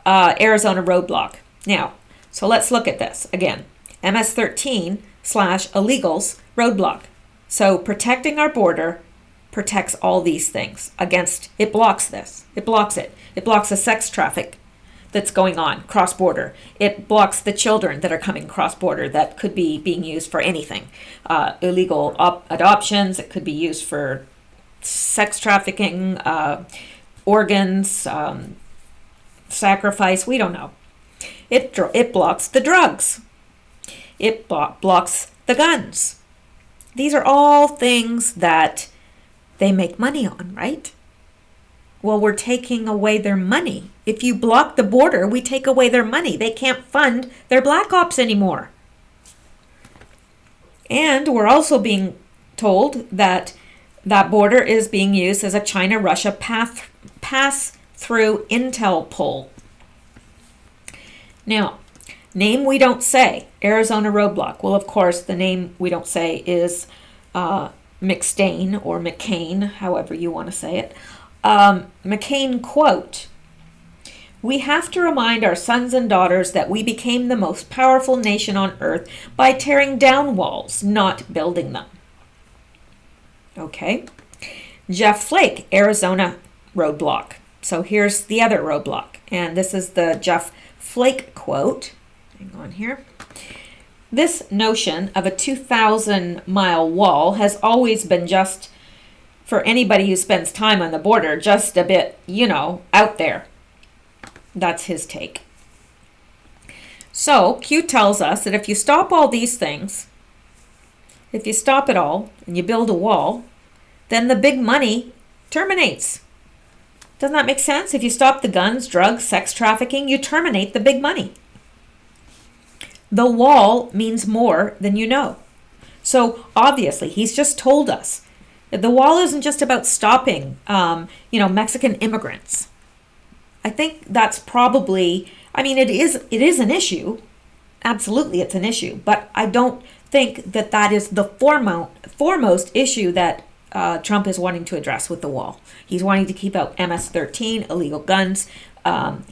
A: Arizona roadblock. Now, so let's look at this again. MS-13 / illegals roadblock. So protecting our border protects all these things against, it blocks this. It blocks it. It blocks the sex traffic that's going on cross-border. It blocks the children that are coming cross-border that could be being used for anything. Illegal adoptions, it could be used for sex trafficking, organs, sacrifice, we don't know. It blocks the drugs. It blocks the guns. These are all things that they make money on, right? Well, we're taking away their money. If you block the border, we take away their money. They can't fund their black ops anymore. And we're also being told that that border is being used as a China-Russia pass-through intel pull. Now, name we don't say, Arizona roadblock. Well, of course, the name we don't say is McStain or McCain, however you want to say it. McCain quote, "We have to remind our sons and daughters that we became the most powerful nation on earth by tearing down walls, not building them." Okay. Jeff Flake, Arizona roadblock. So here's the other roadblock. And this is the Jeff Flake quote. Hang on here. This notion of a 2,000-mile wall has always been just, for anybody who spends time on the border, just a bit, out there. That's his take. So Q tells us that if you stop all these things, if you stop it all and you build a wall, then the big money terminates. Doesn't that make sense? If you stop the guns, drugs, sex trafficking, you terminate the big money. The wall means more than you know. So obviously, he's just told us that the wall isn't just about stopping, Mexican immigrants. I think that's probably, it is an issue. Absolutely, it's an issue. But I don't think that is the foremost issue that Trump is wanting to address with the wall. He's wanting to keep out MS-13, illegal guns,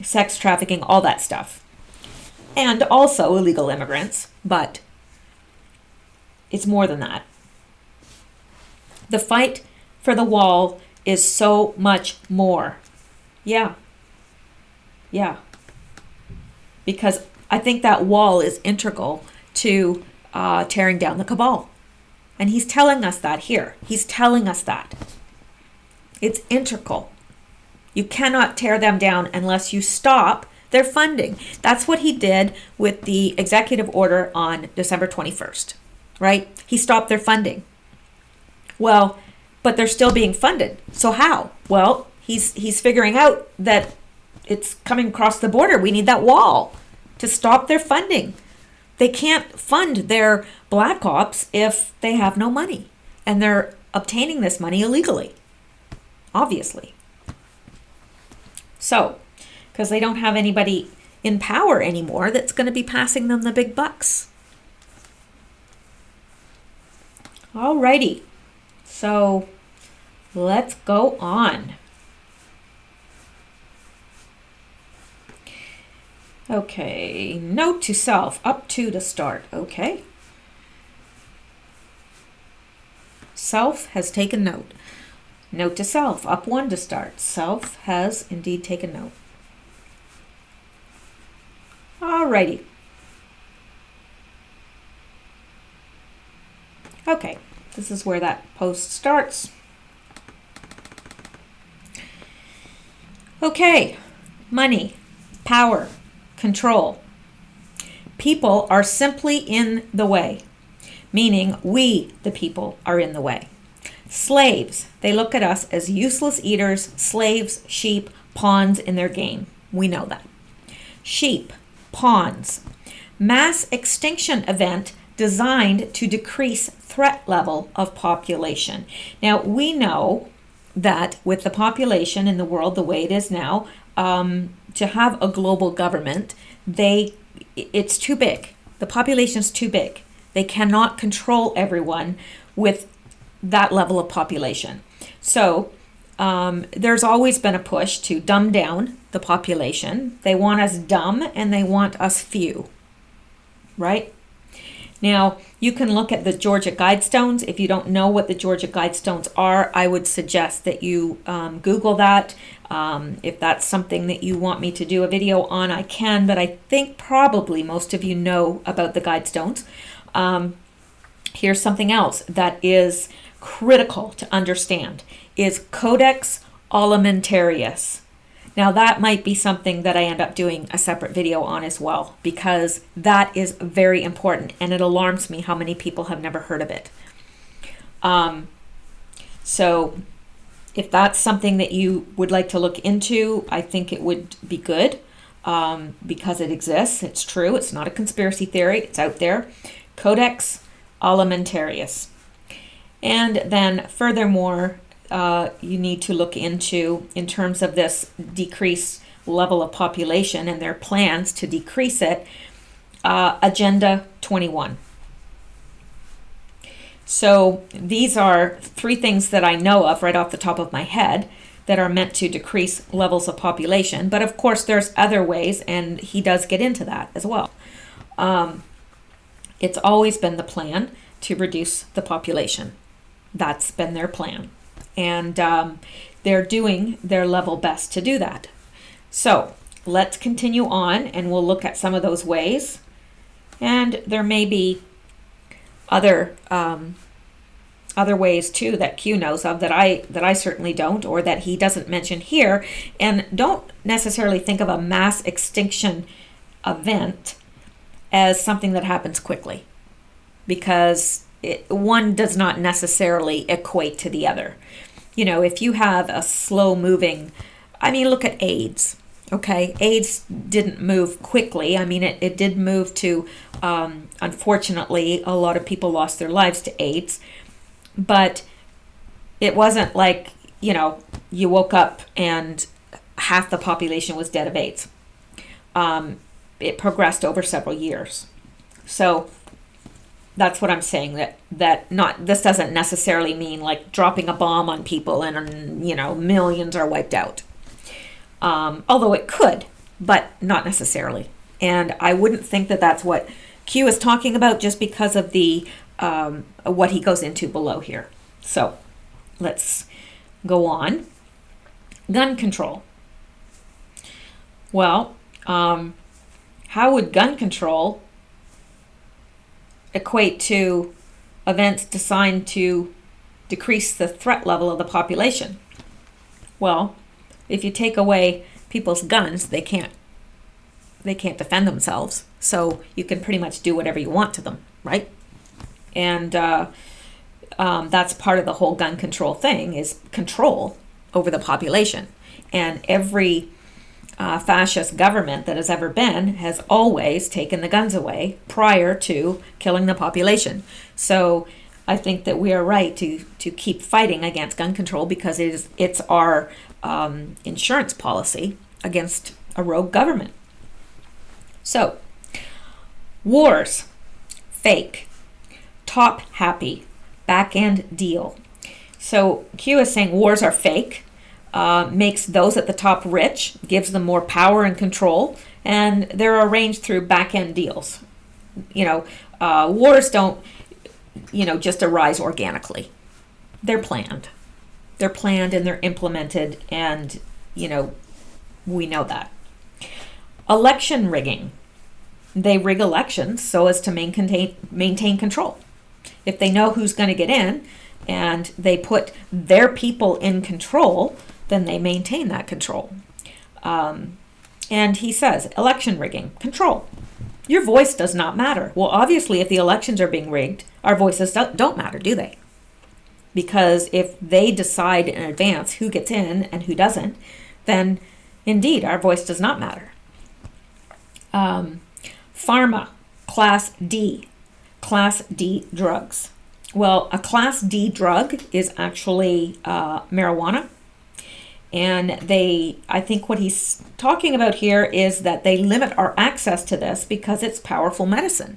A: sex trafficking, all that stuff. And also illegal immigrants, but it's more than that. The fight for the wall is so much more. Yeah. Because I think that wall is integral to tearing down the cabal. And he's telling us that here. He's telling us that. It's integral. You cannot tear them down unless you stop their funding. That's what he did with the executive order on December 21st, right? He stopped their funding. Well, but they're still being funded. So how? Well, he's figuring out that it's coming across the border. We need that wall to stop their funding. They can't fund their black ops if they have no money. And they're obtaining this money illegally, obviously. So, because they don't have anybody in power anymore that's going to be passing them the big bucks. Alrighty, so let's go on. Okay, note to self, up 2 to start, okay. Self has taken note. Note to self, up 1 to start. Self has indeed taken note. Alrighty. Okay, this is where that post starts. Okay, money, power, control. People are simply in the way, meaning we, the people, are in the way. Slaves, they look at us as useless eaters, slaves, sheep, pawns in their game. We know that. Sheep, pawns. Mass extinction event designed to decrease threat level of population. Now, we know that with the population in the world the way it is now, to have a global government, it's too big. The population's too big. They cannot control everyone with that level of population. So there's always been a push to dumb down the population. They want us dumb and they want us few, right? Now, you can look at the Georgia Guidestones. If you don't know what the Georgia Guidestones are, I would suggest that you Google that. If that's something that you want me to do a video on, I can, but I think probably most of you know about the Guidestones. Here's something else that is critical to understand, is Codex Alimentarius. Now that might be something that I end up doing a separate video on as well, because that is very important and it alarms me how many people have never heard of it. So if that's something that you would like to look into, I think it would be good because it exists. It's true. It's not a conspiracy theory. It's out there. Codex Alimentarius. And then furthermore, you need to look into, in terms of this decreased level of population and their plans to decrease it, Agenda 21. So these are 3 things that I know of right off the top of my head that are meant to decrease levels of population. But of course, there's other ways, and he does get into that as well. It's always been the plan to reduce the population. That's been their plan. And they're doing their level best to do that. So let's continue on and we'll look at some of those ways. And there may be other other ways too that Q knows of that I certainly don't, or that he doesn't mention here. And don't necessarily think of a mass extinction event as something that happens quickly, because one does not necessarily equate to the other. You know, if you have a slow moving, I mean, look at AIDS. Okay, AIDS didn't move quickly. I mean, it did move to, unfortunately, a lot of people lost their lives to AIDS. But it wasn't like, you know, you woke up and half the population was dead of AIDS. It progressed over several years. So that's what I'm saying, that not, this doesn't necessarily mean like dropping a bomb on people and, you know, millions are wiped out. Although it could, but not necessarily. And I wouldn't think that that's what Q is talking about, just because of the what he goes into below here. So let's go on. Gun control. Well, how would gun control equate to events designed to decrease the threat level of the population? Well, if you take away people's guns, they can't defend themselves. So you can pretty much do whatever you want to them, right? And that's part of the whole gun control thing, is control over the population. And every fascist government that has ever been has always taken the guns away prior to killing the population. So I think that we are right to keep fighting against gun control, because it's our insurance policy against a rogue government. So, wars, fake, top happy, back end deal. So Q is saying wars are fake, makes those at the top rich, gives them more power and control, and they're arranged through back end deals. You know, wars don't, you know, just arise organically. They're planned. They're planned and they're implemented, and, you know, we know that. Election rigging. They rig elections so as to maintain control. If they know who's going to get in and they put their people in control, then they maintain that control. And he says, election rigging, control. Your voice does not matter. Well, obviously, if the elections are being rigged, our voices don't matter, do they? Because if they decide in advance who gets in and who doesn't, then indeed our voice does not matter. Pharma, Class D drugs. Well, a Class D drug is actually marijuana. And I think what he's talking about here is that they limit our access to this because it's powerful medicine.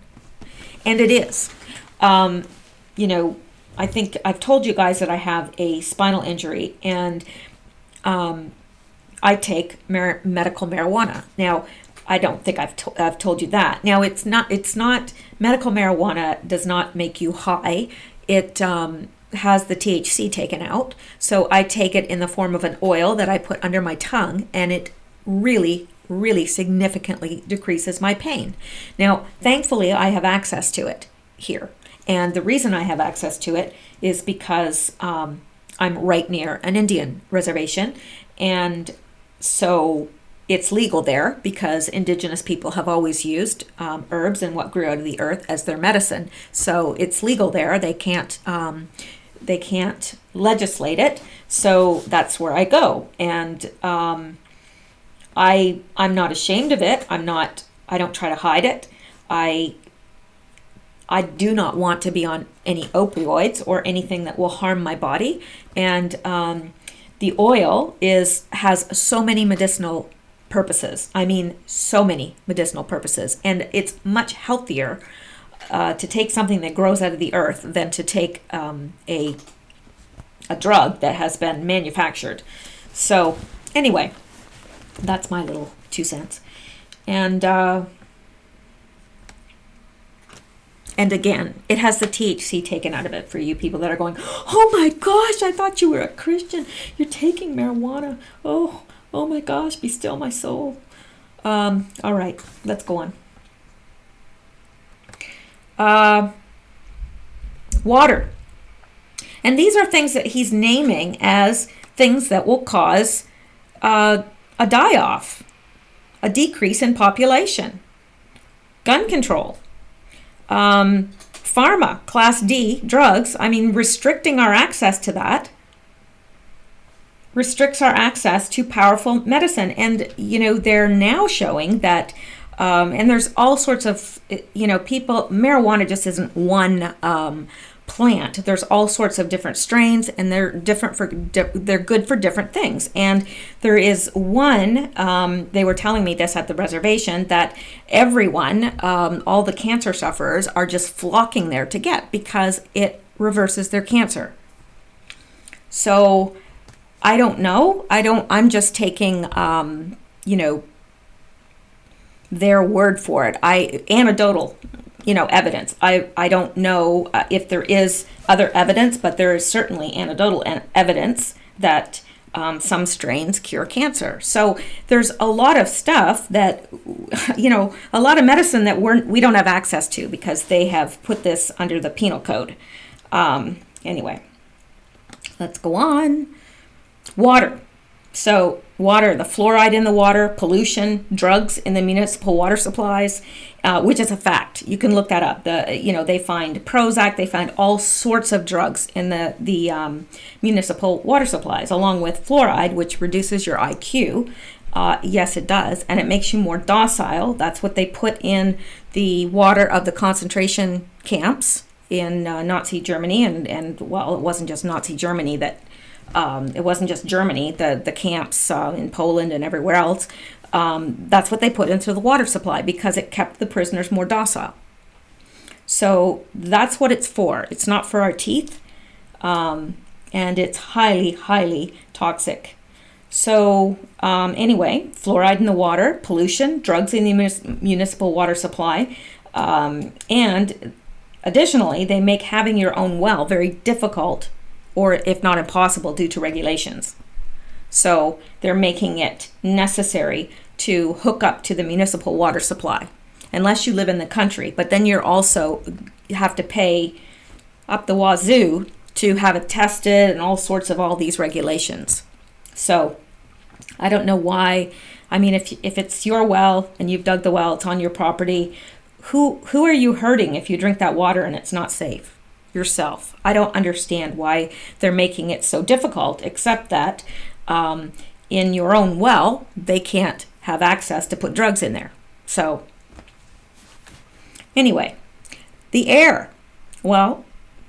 A: And it is. You know, I think I've told you guys that I have a spinal injury, and I take medical marijuana. Now, I don't think I've told you that. Now, it's not medical marijuana does not make you high. It has the THC taken out. So I take it in the form of an oil that I put under my tongue, and it really, really significantly decreases my pain. Now, thankfully, I have access to it here. And the reason I have access to it is because I'm right near an Indian reservation. And so it's legal there because indigenous people have always used herbs and what grew out of the earth as their medicine. So it's legal there. They can't legislate it. So that's where I go. And I'm not ashamed of it. I don't try to hide it. I do not want to be on any opioids or anything that will harm my body. And the oil has so many medicinal purposes. I mean, so many medicinal purposes. And it's much healthier to take something that grows out of the earth than to take a drug that has been manufactured. So anyway, that's my little 2 cents. And again, it has the THC taken out of it for you people that are going, oh my gosh, I thought you were a Christian. You're taking marijuana. Oh my gosh, be still my soul. All right, let's go on. water. And these are things that he's naming as things that will cause a die-off, a decrease in population. Gun control, pharma, class D, drugs. I mean, restricting our access to that restricts our access to powerful medicine. And, they're now showing that, and there's all sorts of, people, marijuana just isn't one plant. There's all sorts of different strains, and they're they're good for different things. And there is one, they were telling me this at the reservation, that everyone, all the cancer sufferers are just flocking there to get, because it reverses their cancer. So I don't know. I'm just taking, their word for it. Anecdotal, evidence. I don't know if there is other evidence, but there is certainly anecdotal evidence that some strains cure cancer. So there's a lot of stuff that, a lot of medicine that we don't have access to because they have put this under the penal code. Anyway, let's go on. Water. So water, the fluoride in the water, pollution, drugs in the municipal water supplies, which is a fact. You can look that up. They find Prozac, they find all sorts of drugs in the municipal water supplies, along with fluoride, which reduces your IQ. Yes, it does, and it makes you more docile. That's what they put in the water of the concentration camps in Nazi Germany, and well, it wasn't just Nazi Germany that. It wasn't just Germany, the camps in Poland and everywhere else. That's what they put into the water supply because it kept the prisoners more docile. So that's what it's for. It's not for our teeth, and it's highly, highly toxic. So anyway, fluoride in the water, pollution, drugs in the municipal water supply, and additionally, they make having your own well very difficult, or if not impossible, due to regulations. So they're making it necessary to hook up to the municipal water supply, unless you live in the country. But then you have to pay up the wazoo to have it tested and all sorts of all these regulations. So I don't know why. I mean, if it's your well and you've dug the well, it's on your property, who are you hurting if you drink that water and it's not safe? Yourself. I don't understand why they're making it so difficult, except that in your own well, they can't have access to put drugs in there. So anyway, the air. Well,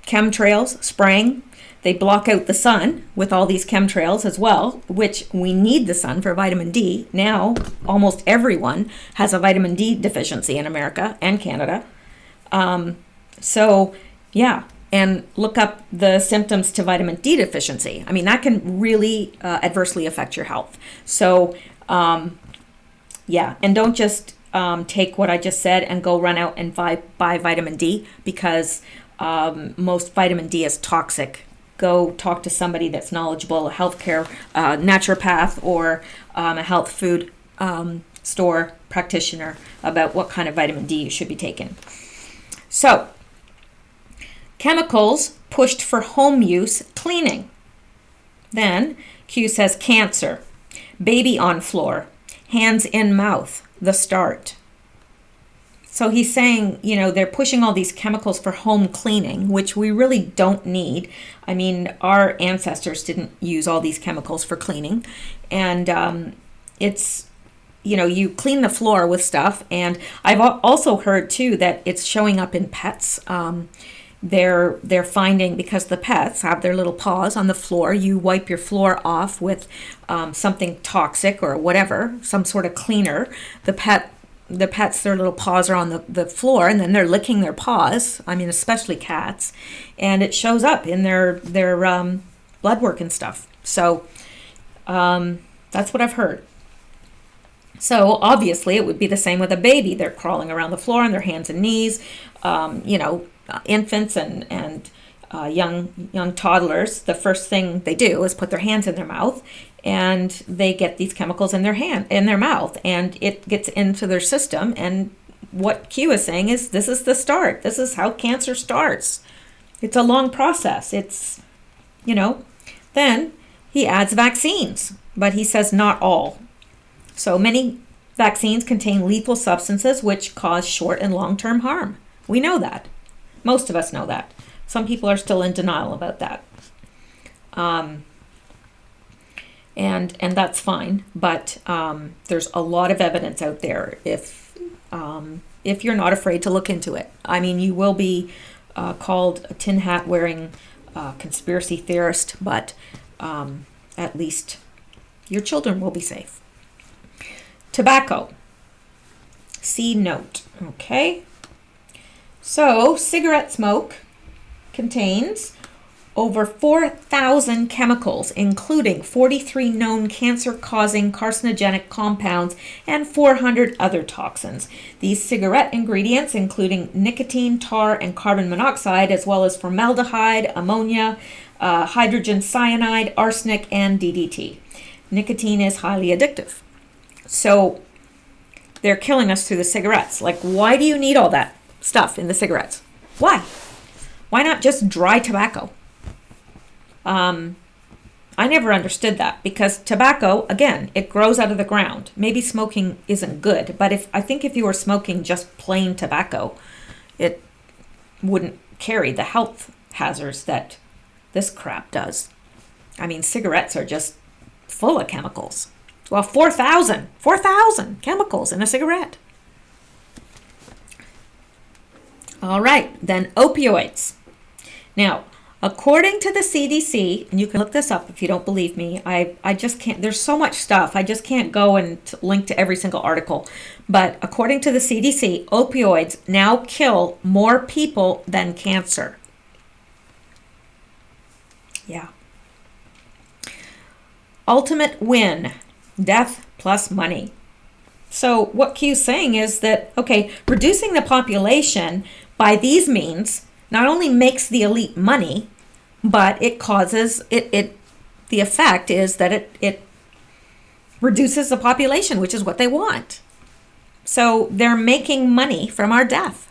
A: chemtrails, spraying, they block out the sun with all these chemtrails as well, which we need the sun for vitamin D. Now, almost everyone has a vitamin D deficiency in America and Canada. Yeah, and look up the symptoms to vitamin D deficiency. I mean, that can really adversely affect your health. So, yeah, and don't just take what I just said and go run out and buy vitamin D, because most vitamin D is toxic. Go talk to somebody that's knowledgeable, a healthcare naturopath, or a health food store practitioner about what kind of vitamin D you should be taking. So, chemicals pushed for home use cleaning. Then Q says cancer, baby on floor, hands in mouth, the start. So he's saying, they're pushing all these chemicals for home cleaning, which we really don't need. I mean, our ancestors didn't use all these chemicals for cleaning. And it's, you clean the floor with stuff. And I've also heard, too, that it's showing up in pets. They're finding, because the pets have their little paws on the floor, you wipe your floor off with something toxic or whatever, some sort of cleaner. The pets, their little paws are on the floor, and then they're licking their paws. I mean, especially cats, and it shows up in their blood work and stuff. So that's what I've heard. So obviously it would be the same with a baby. They're crawling around the floor on their hands and knees. Infants and young toddlers, the first thing they do is put their hands in their mouth, and they get these chemicals in their mouth, and it gets into their system and what Q is saying is this is the start. This is how cancer starts. It's a long process. It's, then he adds vaccines, but he says not all. So many vaccines contain lethal substances which cause short and long-term harm. We know that. Most of us know that. Some people are still in denial about that. And that's fine, but there's a lot of evidence out there if you're not afraid to look into it. I mean, you will be called a tin hat wearing conspiracy theorist, but at least your children will be safe. Tobacco. See note. Okay. So cigarette smoke contains over 4,000 chemicals, including 43 known cancer-causing carcinogenic compounds and 400 other toxins. These cigarette ingredients, including nicotine, tar, and carbon monoxide, as well as formaldehyde, ammonia, hydrogen cyanide, arsenic, and DDT. Nicotine is highly addictive. So they're killing us through the cigarettes. Like, why do you need all that stuff in the cigarettes? Why? Why not just dry tobacco? I never understood that, because tobacco, again, it grows out of the ground. Maybe smoking isn't good, but I think if you were smoking just plain tobacco, it wouldn't carry the health hazards that this crap does. I mean, cigarettes are just full of chemicals. Well, 4,000 chemicals in a cigarette. All right, then opioids. Now, according to the CDC, and you can look this up if you don't believe me, I just can't, there's so much stuff, I just can't go and link to every single article. But according to the CDC, opioids now kill more people than cancer. Yeah. Ultimate win, death plus money. So what Q's saying is that, okay, reducing the population by these means not only makes the elite money, but it causes, the effect is that it reduces the population, which is what they want. So they're making money from our death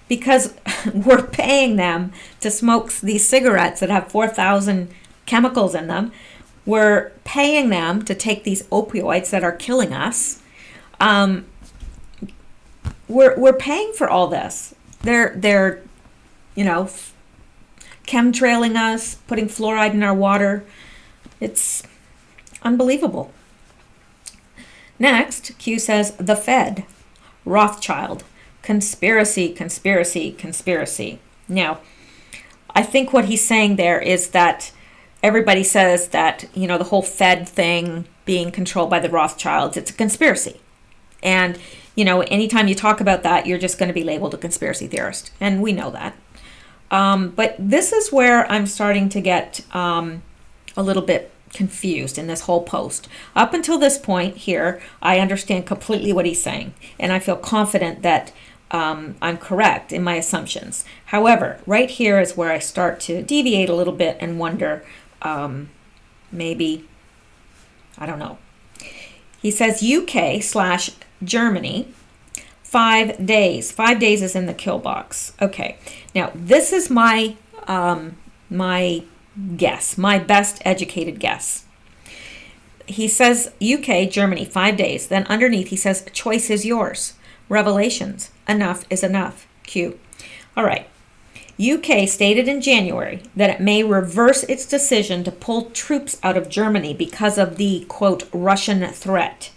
A: because we're paying them to smoke these cigarettes that have 4,000 chemicals in them. We're paying them to take these opioids that are killing us. We're paying for all this. They're chemtrailing us, putting fluoride in our water. It's unbelievable. Next, Q says the Fed, Rothschild, conspiracy. Now, I think what he's saying there is that everybody says that, the whole Fed thing being controlled by the Rothschilds, it's a conspiracy. And, anytime you talk about that, you're just going to be labeled a conspiracy theorist. And we know that. But this is where I'm starting to get a little bit confused in this whole post. Up until this point here, I understand completely what he's saying. And I feel confident that I'm correct in my assumptions. However, right here is where I start to deviate a little bit and wonder, maybe, I don't know. He says UK/Germany, 5 days. 5 days is in the kill box. Okay. Now, this is my guess, my best educated guess. He says UK, Germany, 5 days. Then underneath he says choice is yours. Revelations. Enough is enough. Q. All right. UK stated in January that it may reverse its decision to pull troops out of Germany because of the, quote, Russian threat.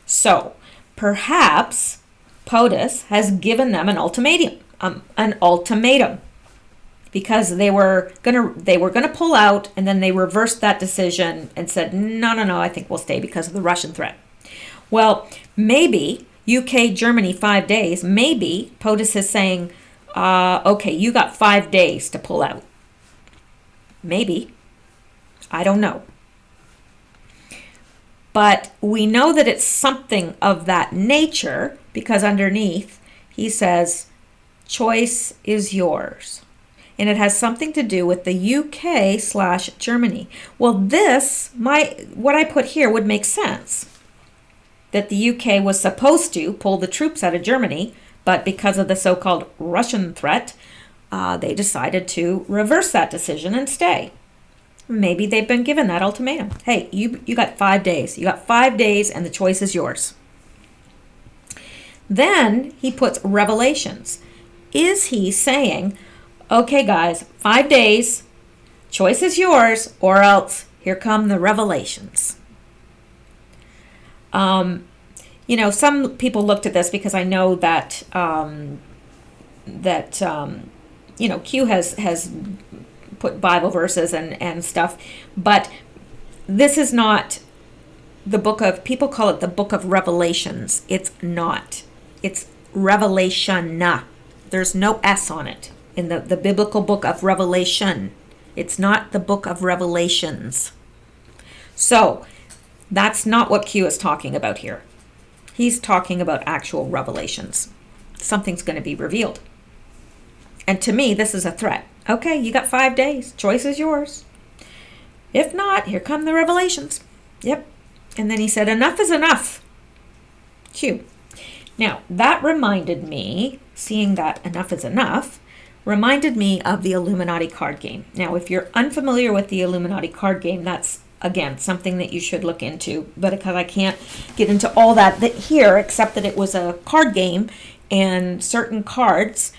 A: So, perhaps POTUS has given them an ultimatum, because they were gonna pull out, and then they reversed that decision and said, no, I think we'll stay because of the Russian threat. Well, maybe UK, Germany, 5 days, maybe POTUS is saying, okay, you got 5 days to pull out. Maybe. I don't know. But we know that it's something of that nature because underneath he says, choice is yours. And it has something to do with the UK/Germany. Well, what I put here would make sense. that the UK was supposed to pull the troops out of Germany, but because of the so-called Russian threat, they decided to reverse that decision and stay. Maybe they've been given that ultimatum. Hey, you got 5 days. You got 5 days and the choice is yours. Then he puts revelations. Is he saying, okay guys, 5 days, choice is yours, or else here come the revelations? Some people looked at this because I know that Q has put Bible verses and stuff, but this is not the book of, people call it the book of Revelations. It's not. It's Revelation. There's no S on it in the biblical book of Revelation. It's not the book of Revelations. So that's not what Q is talking about here. He's talking about actual revelations. Something's going to be revealed. And to me, this is a threat. Okay, you got 5 days. Choice is yours. If not, here come the revelations. Yep. And then he said, enough is enough. Q. Now, that reminded me, seeing that enough is enough, reminded me of the Illuminati card game. Now, if you're unfamiliar with the Illuminati card game, that's, again, something that you should look into. But because I can't get into all that here, except that it was a card game, and certain cards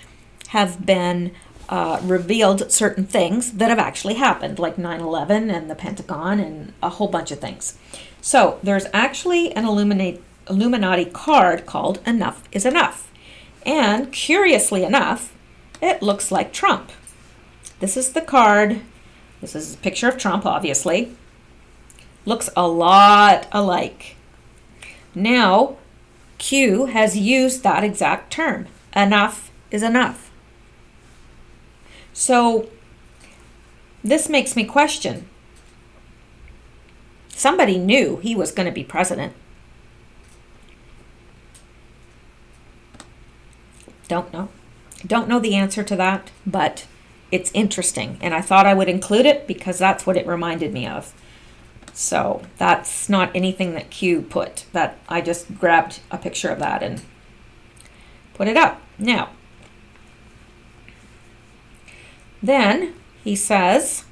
A: have been revealed certain things that have actually happened, like 9/11 and the Pentagon and a whole bunch of things. So there's actually an Illuminati card called Enough is Enough. And curiously enough, it looks like Trump. This is the card. This is a picture of Trump, obviously. Looks a lot alike. Now, Q has used that exact term. Enough is enough. So this makes me question. Somebody knew he was going to be president. Don't know. Don't know the answer to that, but it's interesting. And I thought I would include it because that's what it reminded me of. So that's not anything that Q put. That I just grabbed a picture of that and put it up. Now, then he says,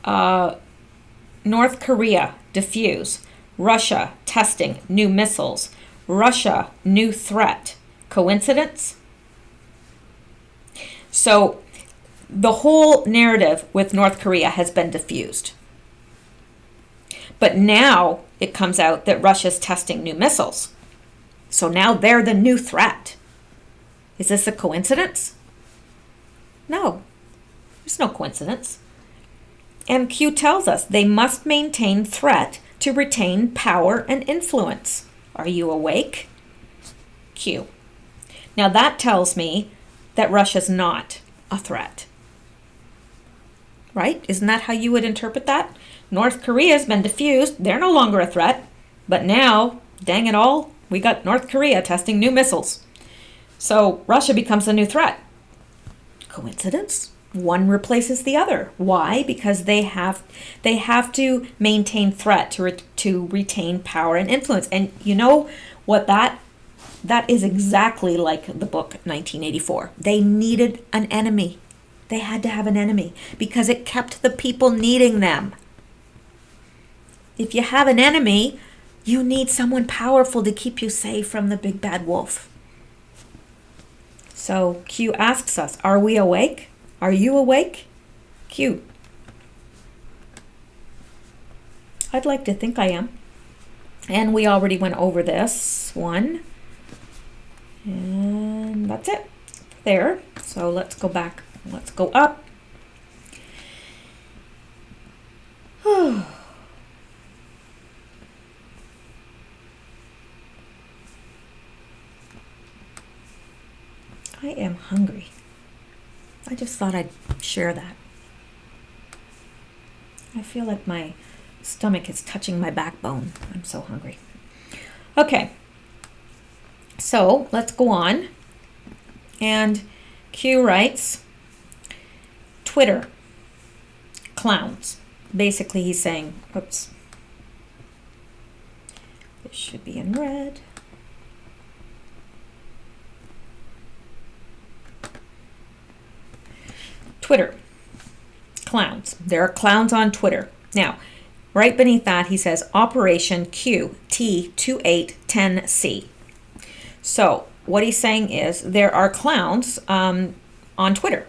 A: North Korea defuse, Russia testing new missiles, Russia new threat. Coincidence? So the whole narrative with North Korea has been diffused. But now it comes out that Russia's testing new missiles. So now they're the new threat. Is this a coincidence? No, there's no coincidence. And Q tells us they must maintain threat to retain power and influence. Are you awake? Q. Now that tells me that Russia's not a threat. Right? Isn't that how you would interpret that? North Korea's been diffused. They're no longer a threat. But now, dang it all, we got North Korea testing new missiles. So Russia becomes a new threat. Coincidence? One replaces the other. Why? Because they have to maintain threat to retain power and influence. And you know what that is exactly like the book 1984. They needed an enemy. They had to have an enemy because it kept the people needing them. If you have an enemy, you need someone powerful to keep you safe from the big bad wolf. So Q asks us, are we awake? Are you awake? Q. I'd like to think I am. And we already went over this one. And that's it. There. So let's go back. Let's go up. I am hungry. I just thought I'd share that. I feel like my stomach is touching my backbone. I'm so hungry. Okay. So let's go on. And Q writes, Twitter, clowns. Basically he's saying, oops. This should be in red. Twitter. Clowns. There are clowns on Twitter. Now, right beneath that, he says Operation Q T2810C. So what he's saying is there are clowns on Twitter.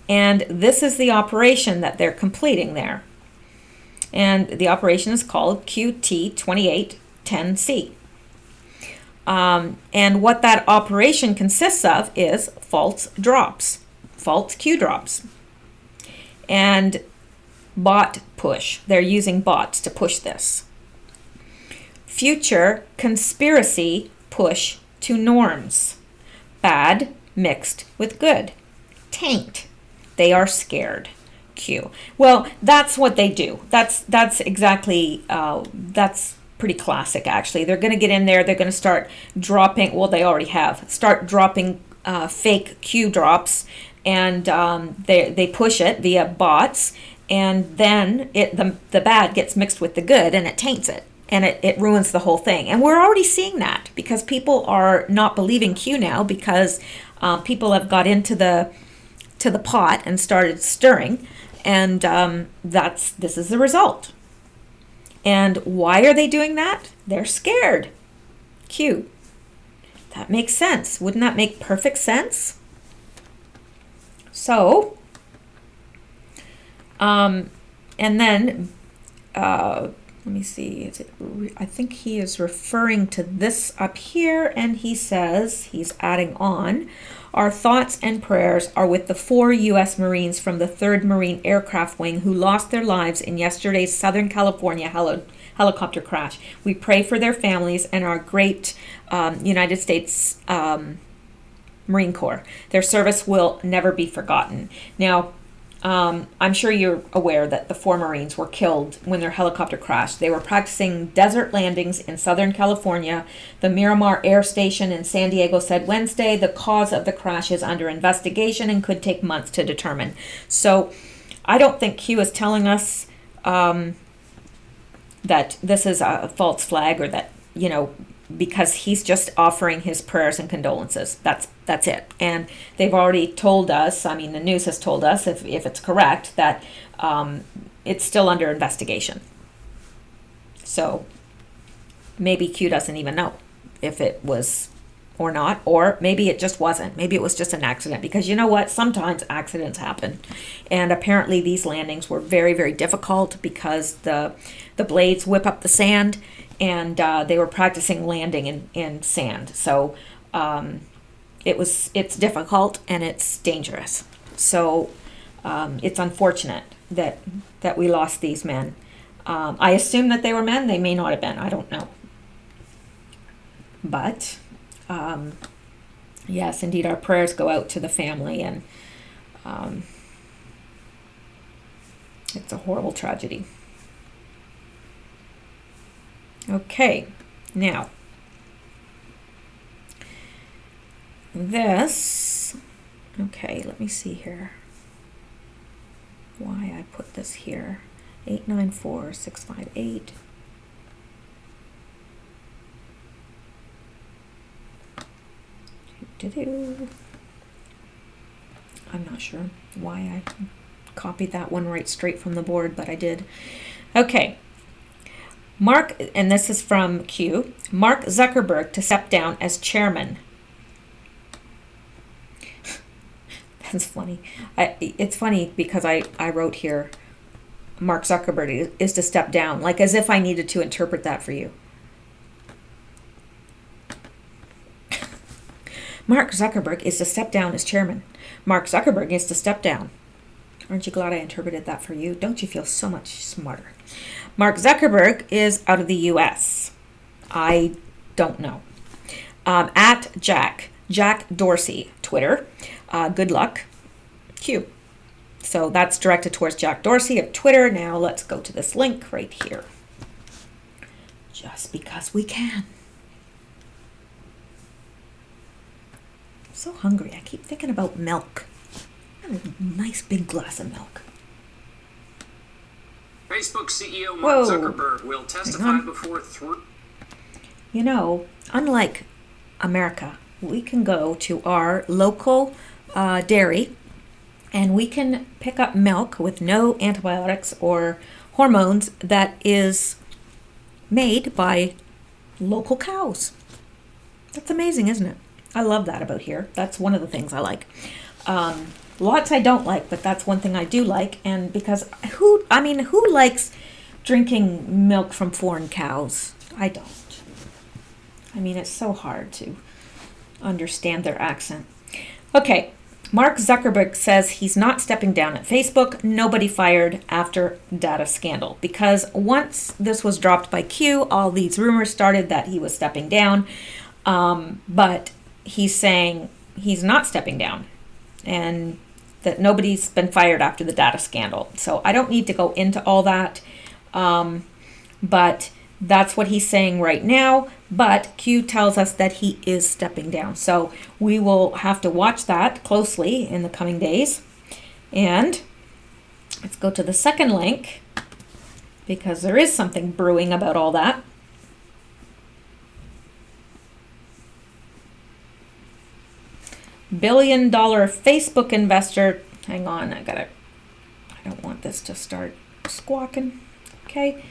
A: And this is the operation that they're completing there. And the operation is called QT2810C. And what that operation consists of is false drops, false Q drops, and bot push. They're using bots to push this. Future conspiracy push to norms. Bad mixed with good. Taint. They are scared. Q. Well, that's what they do. That's exactly, that's pretty classic, actually. They're going to get in there. They're going to start dropping, well, they already have, start dropping fake Q drops, and they push it via bots, and then the bad gets mixed with the good, and it taints it, and it ruins the whole thing. And we're already seeing that because people are not believing Q now because people have got into the pot and started stirring, and this is the result. And why are they doing that? They're scared. Q. That makes sense. Wouldn't that make perfect sense? So, and then, let me see. I think he is referring to this up here, and he says, he's adding on, our thoughts and prayers are with the 4 U.S. Marines from the 3rd Marine Aircraft Wing who lost their lives in yesterday's Southern California helicopter crash. We pray for their families and our great United States Marine Corps. Their service will never be forgotten. Now, I'm sure you're aware that the 4 Marines were killed when their helicopter crashed. They were practicing desert landings in Southern California. The Miramar Air Station in San Diego said Wednesday the cause of the crash is under investigation and could take months to determine. So I don't think Q is telling us that this is a false flag, or that, because he's just offering his prayers and condolences. That's it. And they've already told us, the news has told us, if it's correct, that it's still under investigation. So maybe Q doesn't even know if it was or not, or maybe it just wasn't. Maybe it was just an accident, because you know what? Sometimes accidents happen. And apparently these landings were very, very difficult because the blades whip up the sand, and they were practicing landing in sand. So it's difficult and it's dangerous. So it's unfortunate that we lost these men. I assume that they were men. They may not have been. I don't know. But yes, indeed, our prayers go out to the family, and it's a horrible tragedy. Okay, now this, okay, let me see here why I put this here. 894658. I'm not sure why I copied that one right straight from the board, but I did. Okay. Mark, and this is from Q, Mark Zuckerberg to step down as chairman. That's funny. It's funny because I wrote here, Mark Zuckerberg is to step down, like as if I needed to interpret that for you. Mark Zuckerberg is to step down as chairman. Mark Zuckerberg is to step down. Aren't you glad I interpreted that for you? Don't you feel so much smarter? Mark Zuckerberg is out of the U.S. I don't know. At Jack Dorsey, Twitter. Good luck. Q. So that's directed towards Jack Dorsey of Twitter. Now let's go to this link right here. Just because we can. I'm so hungry. I keep thinking about milk. A nice big glass of milk.
B: Facebook CEO Mark Zuckerberg will testify before
A: You know, unlike America, we can go to our local dairy and we can pick up milk with no antibiotics or hormones that is made by local cows. That's amazing, isn't it? I love that about here. That's one of the things I like. Lots I don't like, but that's one thing I do like. And because who likes drinking milk from foreign cows? I don't. I mean, it's so hard to understand their accent. Okay, Mark Zuckerberg says he's not stepping down at Facebook. Nobody fired after data scandal. Because once this was dropped by Q, all these rumors started that he was stepping down. But he's saying he's not stepping down and that nobody's been fired after the data scandal. So I don't need to go into all that. But that's what he's saying right now. But Q tells us that he is stepping down. So we will have to watch that closely in the coming days. And let's go to the second link because there is something brewing about all that. $1 billion Facebook investor. Hang on, I don't want this to start squawking. Okay.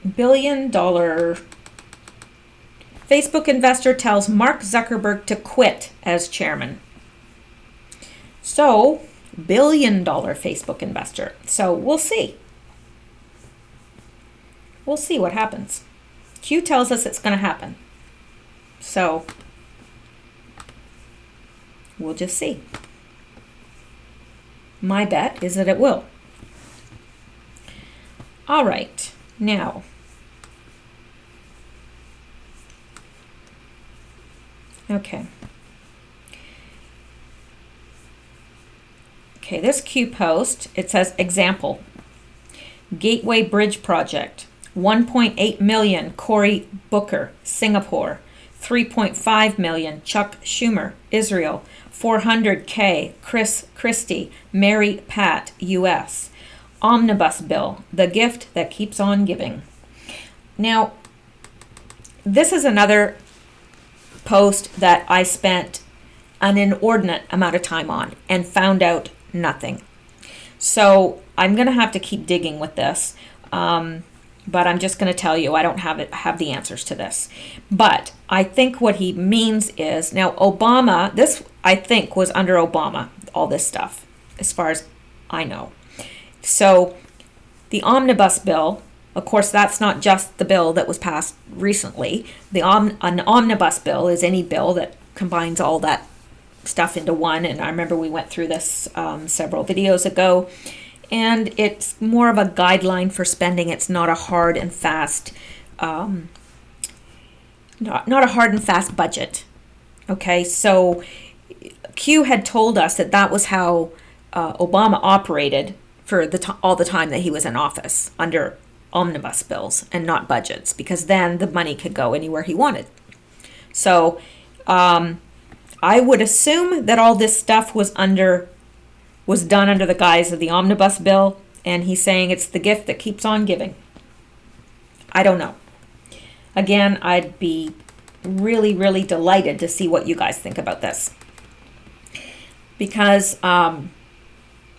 A: $1 billion Facebook investor tells Mark Zuckerberg to quit as chairman. So, $1 billion Facebook investor. So, we'll see. We'll see what happens. Q tells us it's going to happen. So, we'll just see. My bet is that it will. All right. Now, okay, this Q post, it says example, Gateway Bridge Project, 1.8 million, Cory Booker, Singapore, 3.5 million, Chuck Schumer, Israel, 400K, Chris Christie, Mary Pat, US. Omnibus bill, the gift that keeps on giving. Now, this is another post that I spent an inordinate amount of time on and found out nothing. So I'm going to have to keep digging with this, but I'm just going to tell you I don't have the answers to this. But I think what he means is, now Obama, this I think was under Obama, all this stuff, as far as I know. So the omnibus bill, of course, that's not just the bill that was passed recently. An omnibus bill is any bill that combines all that stuff into one. And I remember we went through this several videos ago. And it's more of a guideline for spending. It's not a hard and fast, not a hard and fast budget. Okay, so Q had told us that that was how Obama operated for all the time that he was in office, under omnibus bills and not budgets, because then the money could go anywhere he wanted. So I would assume that all this stuff was done under the guise of the omnibus bill, and he's saying it's the gift that keeps on giving. I don't know. Again, I'd be really, really delighted to see what you guys think about this. Because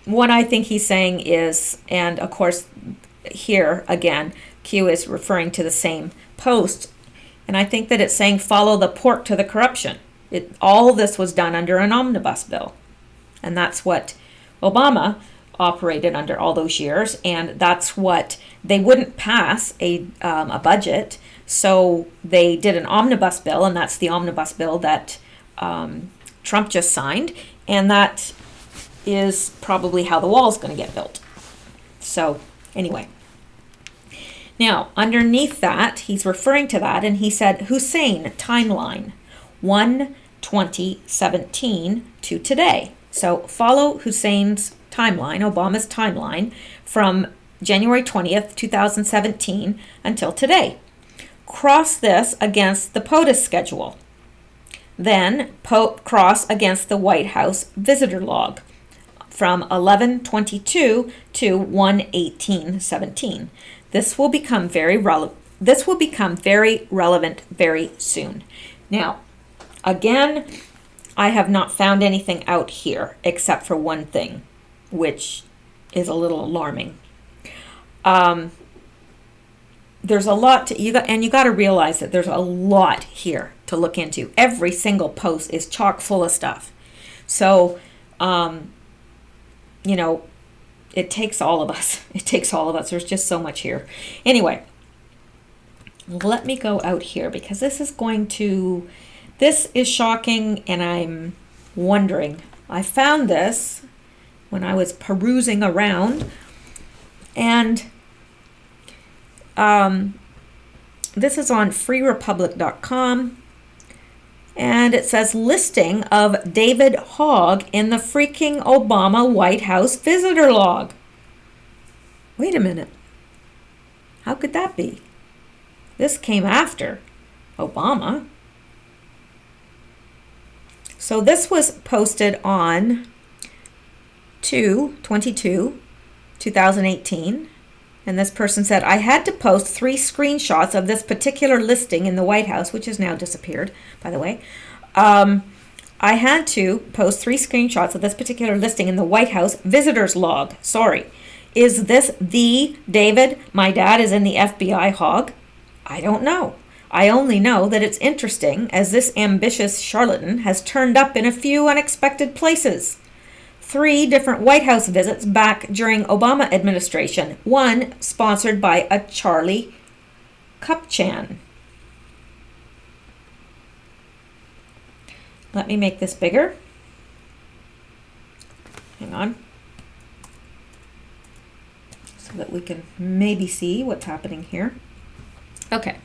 A: what I think he's saying is, and of course, here again, Q is referring to the same post, and I think that it's saying follow the pork to the corruption. All this was done under an omnibus bill, and that's what Obama operated under all those years, and that's what they wouldn't pass a budget, so they did an omnibus bill, and that's the omnibus bill that Trump just signed, and that is probably how the wall is going to get built. So anyway, now underneath that, he's referring to that, and he said Hussein timeline 1/2017 to today. So follow Hussein's timeline, Obama's timeline, from January 20th, 2017 until today. Cross this against the POTUS schedule. Then cross against the White House visitor log from 11/22 to 1/18/17. This will become very this will become very relevant very soon. Now, again, I have not found anything out here except for one thing, which is a little alarming. There's a lot to, you got to realize that there's a lot here to look into. Every single post is chock full of stuff. So, you know, it takes all of us. It takes all of us. There's just so much here. Anyway, let me go out here because this is shocking, and I'm wondering. I found this when I was perusing around, and this is on freerepublic.com, and it says listing of David Hogg in the freaking Obama White House visitor log. Wait a minute. How could that be? This came after Obama. So this was posted on 2/22/2018. And this person said, I had to post 3 screenshots of this particular listing in the White House, which has now disappeared, by the way. I had to post 3 screenshots of this particular listing in the White House visitors log. Sorry. Is this the David, my dad is in the FBI Hogg? I don't know. I only know that it's interesting as this ambitious charlatan has turned up in a few unexpected places. 3 different White House visits back during Obama administration. One sponsored by a Charlie Kupchan. Let me make this bigger. Hang on. So that we can maybe see what's happening here. Okay.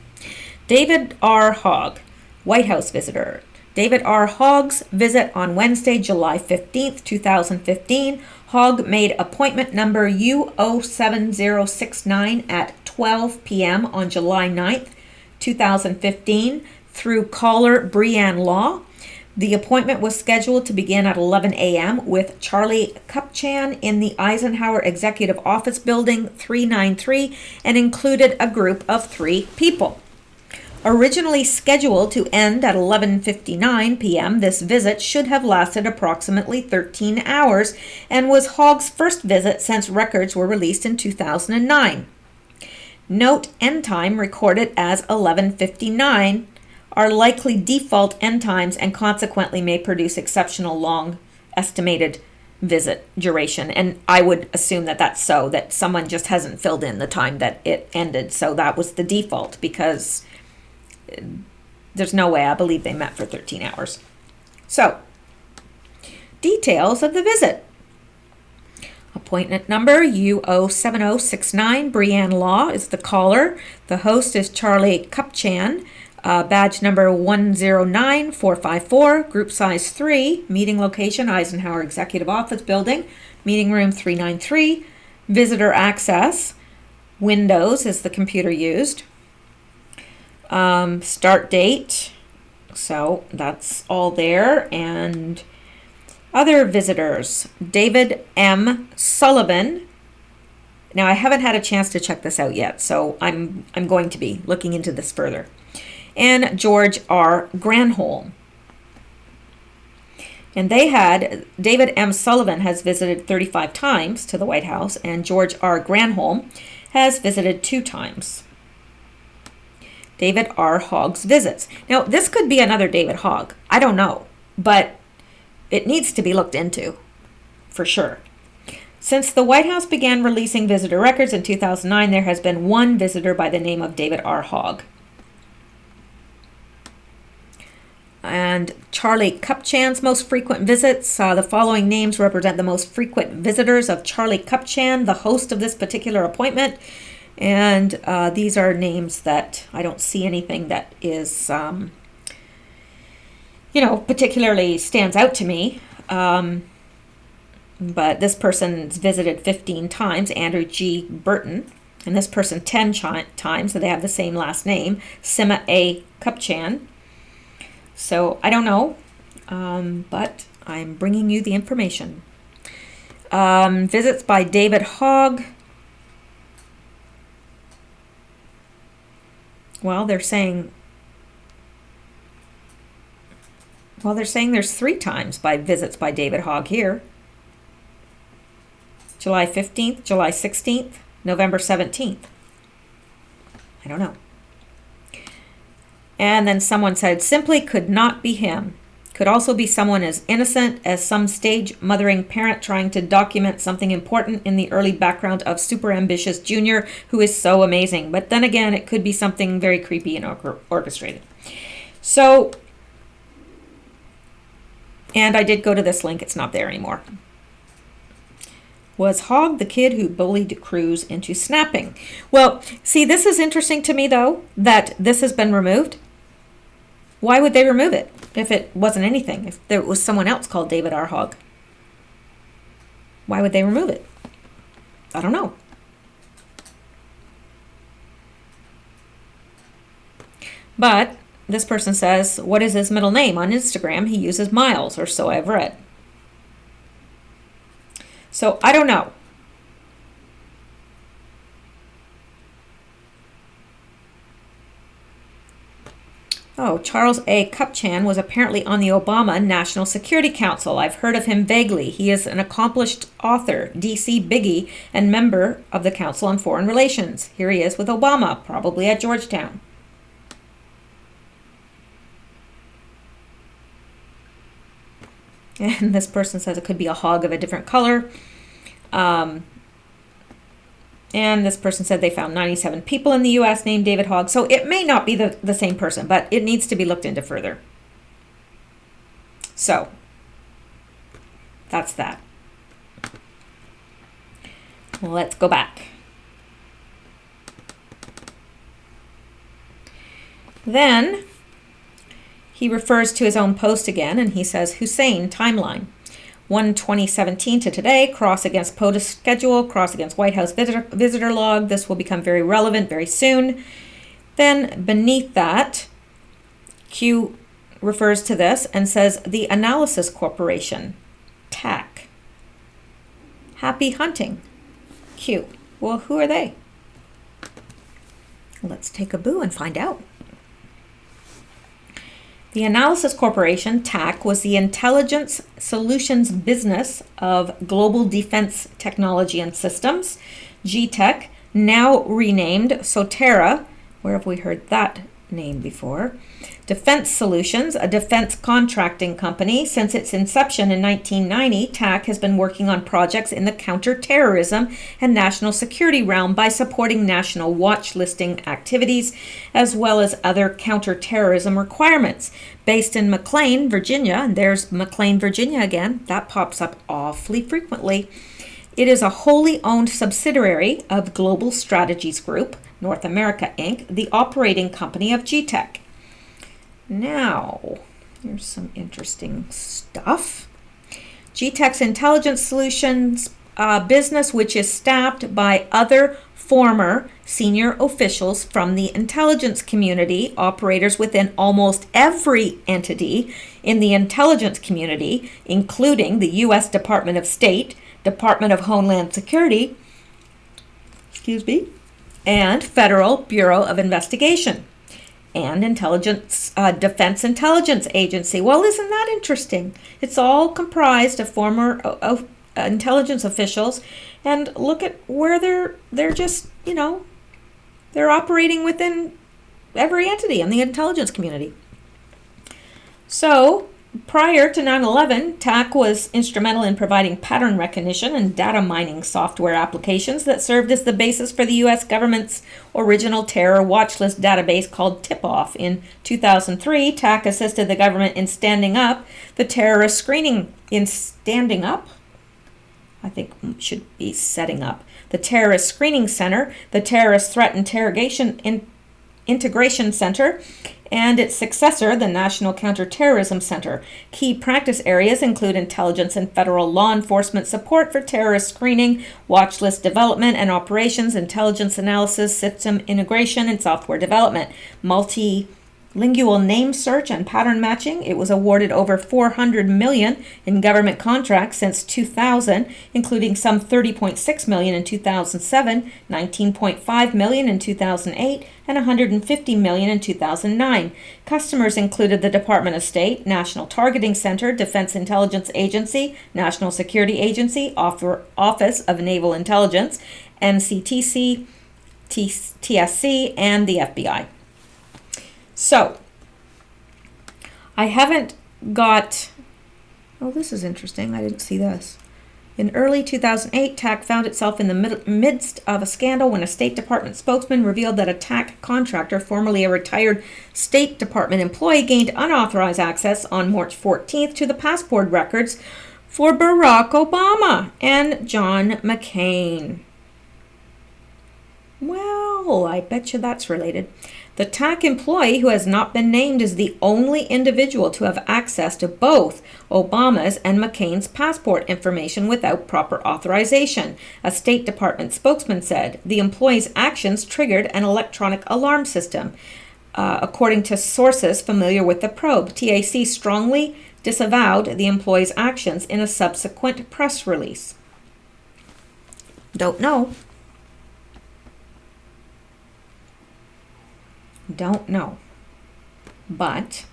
A: David R. Hogg, White House visitor. David R. Hogg's visit on Wednesday, July 15th, 2015. Hogg made appointment number U07069 at 12 p.m. on July 9th, 2015 through caller Brianne Law. The appointment was scheduled to begin at 11 a.m. with Charlie Kupchan in the Eisenhower Executive Office Building 393 and included a group of 3 people. Originally scheduled to end at 11:59 p.m., this visit should have lasted approximately 13 hours and was Hogg's first visit since records were released in 2009. Note end time recorded as 11:59 are likely default end times and consequently may produce exceptional long estimated visit duration. And I would assume that that's so, that someone just hasn't filled in the time that it ended. So that was the default because there's no way I believe they met for 13 hours. So, details of the visit. Appointment number U07069, Brianne Law is the caller. The host is Charlie Kupchan. Badge number 109454, group size 3, meeting location Eisenhower Executive Office Building, meeting room 393, visitor access, Windows is the computer used. Start date, so that's all there, and other visitors, David M. Sullivan. Now I haven't had a chance to check this out yet, so I'm going to be looking into this further. And George R. Granholm. And they had, David M. Sullivan has visited 35 times to the White House, and George R. Granholm has visited 2 times. David R. Hogg's visits. Now, this could be another David Hogg. I don't know, but it needs to be looked into, for sure. Since the White House began releasing visitor records in 2009, there has been one visitor by the name of David R. Hogg. And Charlie Kupchan's most frequent visits. The following names represent the most frequent visitors of Charlie Kupchan, the host of this particular appointment. And these are names that I don't see anything that is, particularly stands out to me. But this person's visited 15 times, Andrew G. Burton. And this person 10 times, so they have the same last name, Sima A. Kupchan. So I don't know, but I'm bringing you the information. Visits by David Hogg. Well, they're saying there's 3 times by visits by David Hogg here. July 15th, July 16th, November 17th. I don't know. And then someone said, simply could not be him. Could also be someone as innocent as some stage mothering parent trying to document something important in the early background of super ambitious junior who is so amazing. But then again, it could be something very creepy and orchestrated. So, and I did go to this link. It's not there anymore. Was Hogg the kid who bullied Cruz into snapping? Well, see, this is interesting to me, though, that this has been removed. Why would they remove it if it wasn't anything? If there was someone else called David R. Hogg? Why would they remove it? I don't know. But this person says, what is his middle name? On Instagram, he uses Miles, or so I've read. So I don't know. Oh, Charles A. Kupchan was apparently on the Obama National Security Council. I've heard of him vaguely. He is an accomplished author, D.C. Biggie, and member of the Council on Foreign Relations. Here he is with Obama, probably at Georgetown. And this person says it could be a hog of a different color. And this person said they found 97 people in the U.S. named David Hogg. So it may not be the same person, but it needs to be looked into further. So that's that. Let's go back. Then he refers to his own post again, and he says, Hussein timeline. 1/2017 to today, cross against POTUS schedule, cross against White House visitor log. This will become very relevant very soon. Then beneath that, Q refers to this and says the Analysis Corporation, TAC. Happy hunting, Q. Well, who are they? Let's take a boo and find out. The Analysis Corporation, TAC, was the intelligence solutions business of Global Defense Technology and Systems, GTech, now renamed Sotera. Where have we heard that name before? Defense Solutions, a defense contracting company. Since its inception in 1990, TAC has been working on projects in the counterterrorism and national security realm by supporting national watch listing activities, as well as other counterterrorism requirements. Based in McLean, Virginia, and there's McLean, Virginia again, that pops up awfully frequently. It is a wholly owned subsidiary of Global Strategies Group, North America, Inc., the operating company of GTech. Now, here's some interesting stuff. GTech's intelligence solutions business, which is staffed by other former senior officials from the intelligence community, operators within almost every entity in the intelligence community, including the U.S. Department of State, Department of Homeland Security, and Federal Bureau of Investigation, and Defense Intelligence Agency. Well, isn't that interesting? It's all comprised of former intelligence officials, and look at where they're just, they're operating within every entity in the intelligence community. So, prior to 9/11, TAC was instrumental in providing pattern recognition and data mining software applications that served as the basis for the U.S. government's original terror watch list database called Tip-Off. In 2003, TAC assisted the government in standing up the terrorist screening, I think should be setting up, the Terrorist Screening Center, the Terrorist Threat Integration Center, and its successor, the National Counterterrorism Center. Key practice areas include intelligence and federal law enforcement support for terrorist screening, watch list development and operations, intelligence analysis, system integration, and software development. lingual name search and pattern matching. It was awarded over 400 million in government contracts since 2000, including some 30.6 million in 2007, 19.5 million in 2008, and 150 million in 2009. Customers included the Department of State, National Targeting Center, Defense Intelligence Agency, National Security Agency, Office of Naval Intelligence, NCTC, TSC, and the FBI. So, I haven't got, oh, this is interesting. I didn't see this. In early 2008, TAC found itself in the midst of a scandal when a State Department spokesman revealed that a TAC contractor, formerly a retired State Department employee, gained unauthorized access on March 14th to the passport records for Barack Obama and John McCain. Well, I bet you that's related. The TAC employee, who has not been named, is the only individual to have access to both Obama's and McCain's passport information without proper authorization. A State Department spokesman said the employee's actions triggered an electronic alarm system. According to sources familiar with the probe, TAC strongly disavowed the employee's actions in a subsequent press release. Don't know. Don't know, but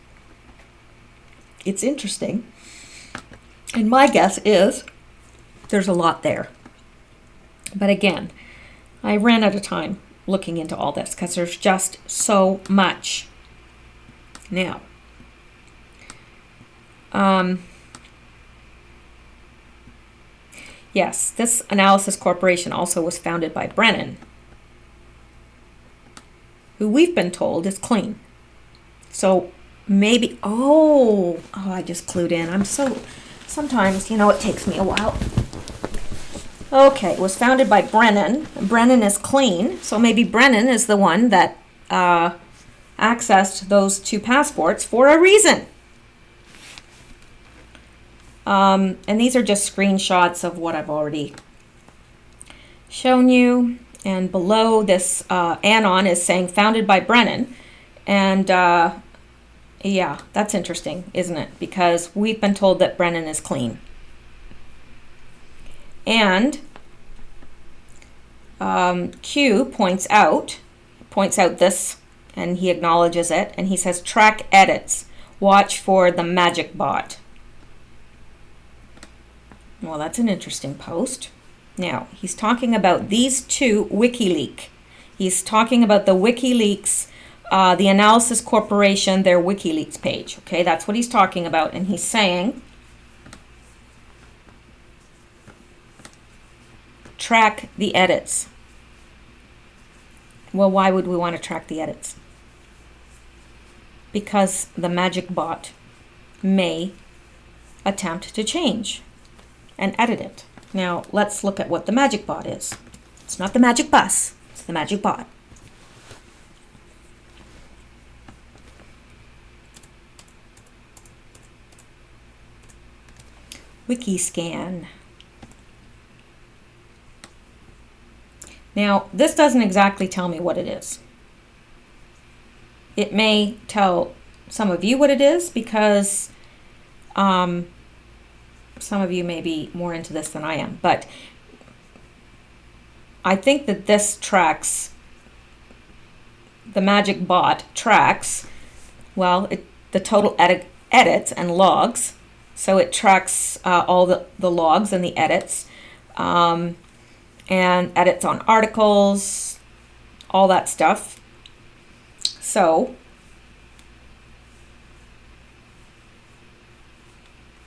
A: it's interesting, and my guess is there's a lot there. But again, I ran out of time looking into all this because there's just so much. Now, yes, this analysis corporation also was founded by Brennan, who we've been told is clean. So maybe, I just clued in. Sometimes, it takes me a while. Okay, it was founded by Brennan. Brennan is clean, so maybe Brennan is the one that accessed those two passports for a reason. And these are just screenshots of what I've already shown you. And below this, anon is saying founded by Brennan. And yeah, that's interesting, isn't it? Because we've been told that Brennan is clean. And Q points out this, and he acknowledges it, and he says track edits. Watch for the magic bot. Well, that's an interesting post. Now, he's talking about these two WikiLeaks. He's talking about the WikiLeaks, the Analysis Corporation, their WikiLeaks page. Okay, that's what he's talking about. And he's saying, track the edits. Well, why would we want to track the edits? Because the magic bot may attempt to change and edit it. Now, let's look at what the magic bot is. It's not the magic bus, it's the magic bot. Wikiscan. Now, this doesn't exactly tell me what it is. It may tell some of you what it is because some of you may be more into this than I am, but I think that this tracks, the magic bot tracks, well, the total edits and logs. So it tracks all the logs and the edits, and edits on articles, all that stuff. So,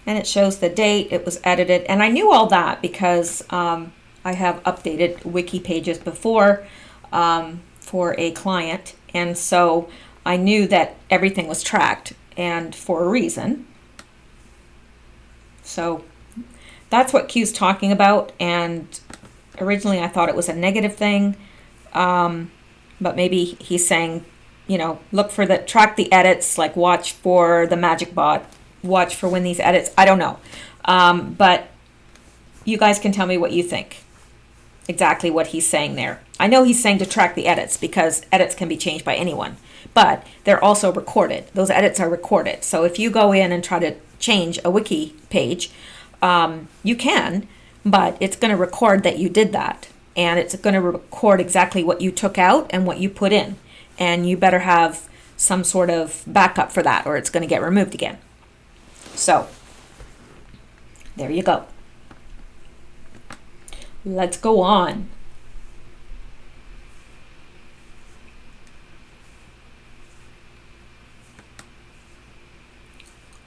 A: and it shows the date it was edited. And I knew all that because I have updated wiki pages before for a client. And so I knew that everything was tracked and for a reason. So that's what Q's talking about. And originally I thought it was a negative thing. But maybe he's saying, look for track the edits, like watch for the magic bot. Watch for when these edits, I don't know. But you guys can tell me what you think. Exactly what he's saying there. I know he's saying to track the edits because edits can be changed by anyone. but they're also recorded. Those edits are recorded. So if you go in and try to change a wiki page, you can, but it's going to record that you did that. And it's going to record exactly what you took out and what you put in. And you better have some sort of backup for that, or it's going to get removed again. So there you go. Let's go on.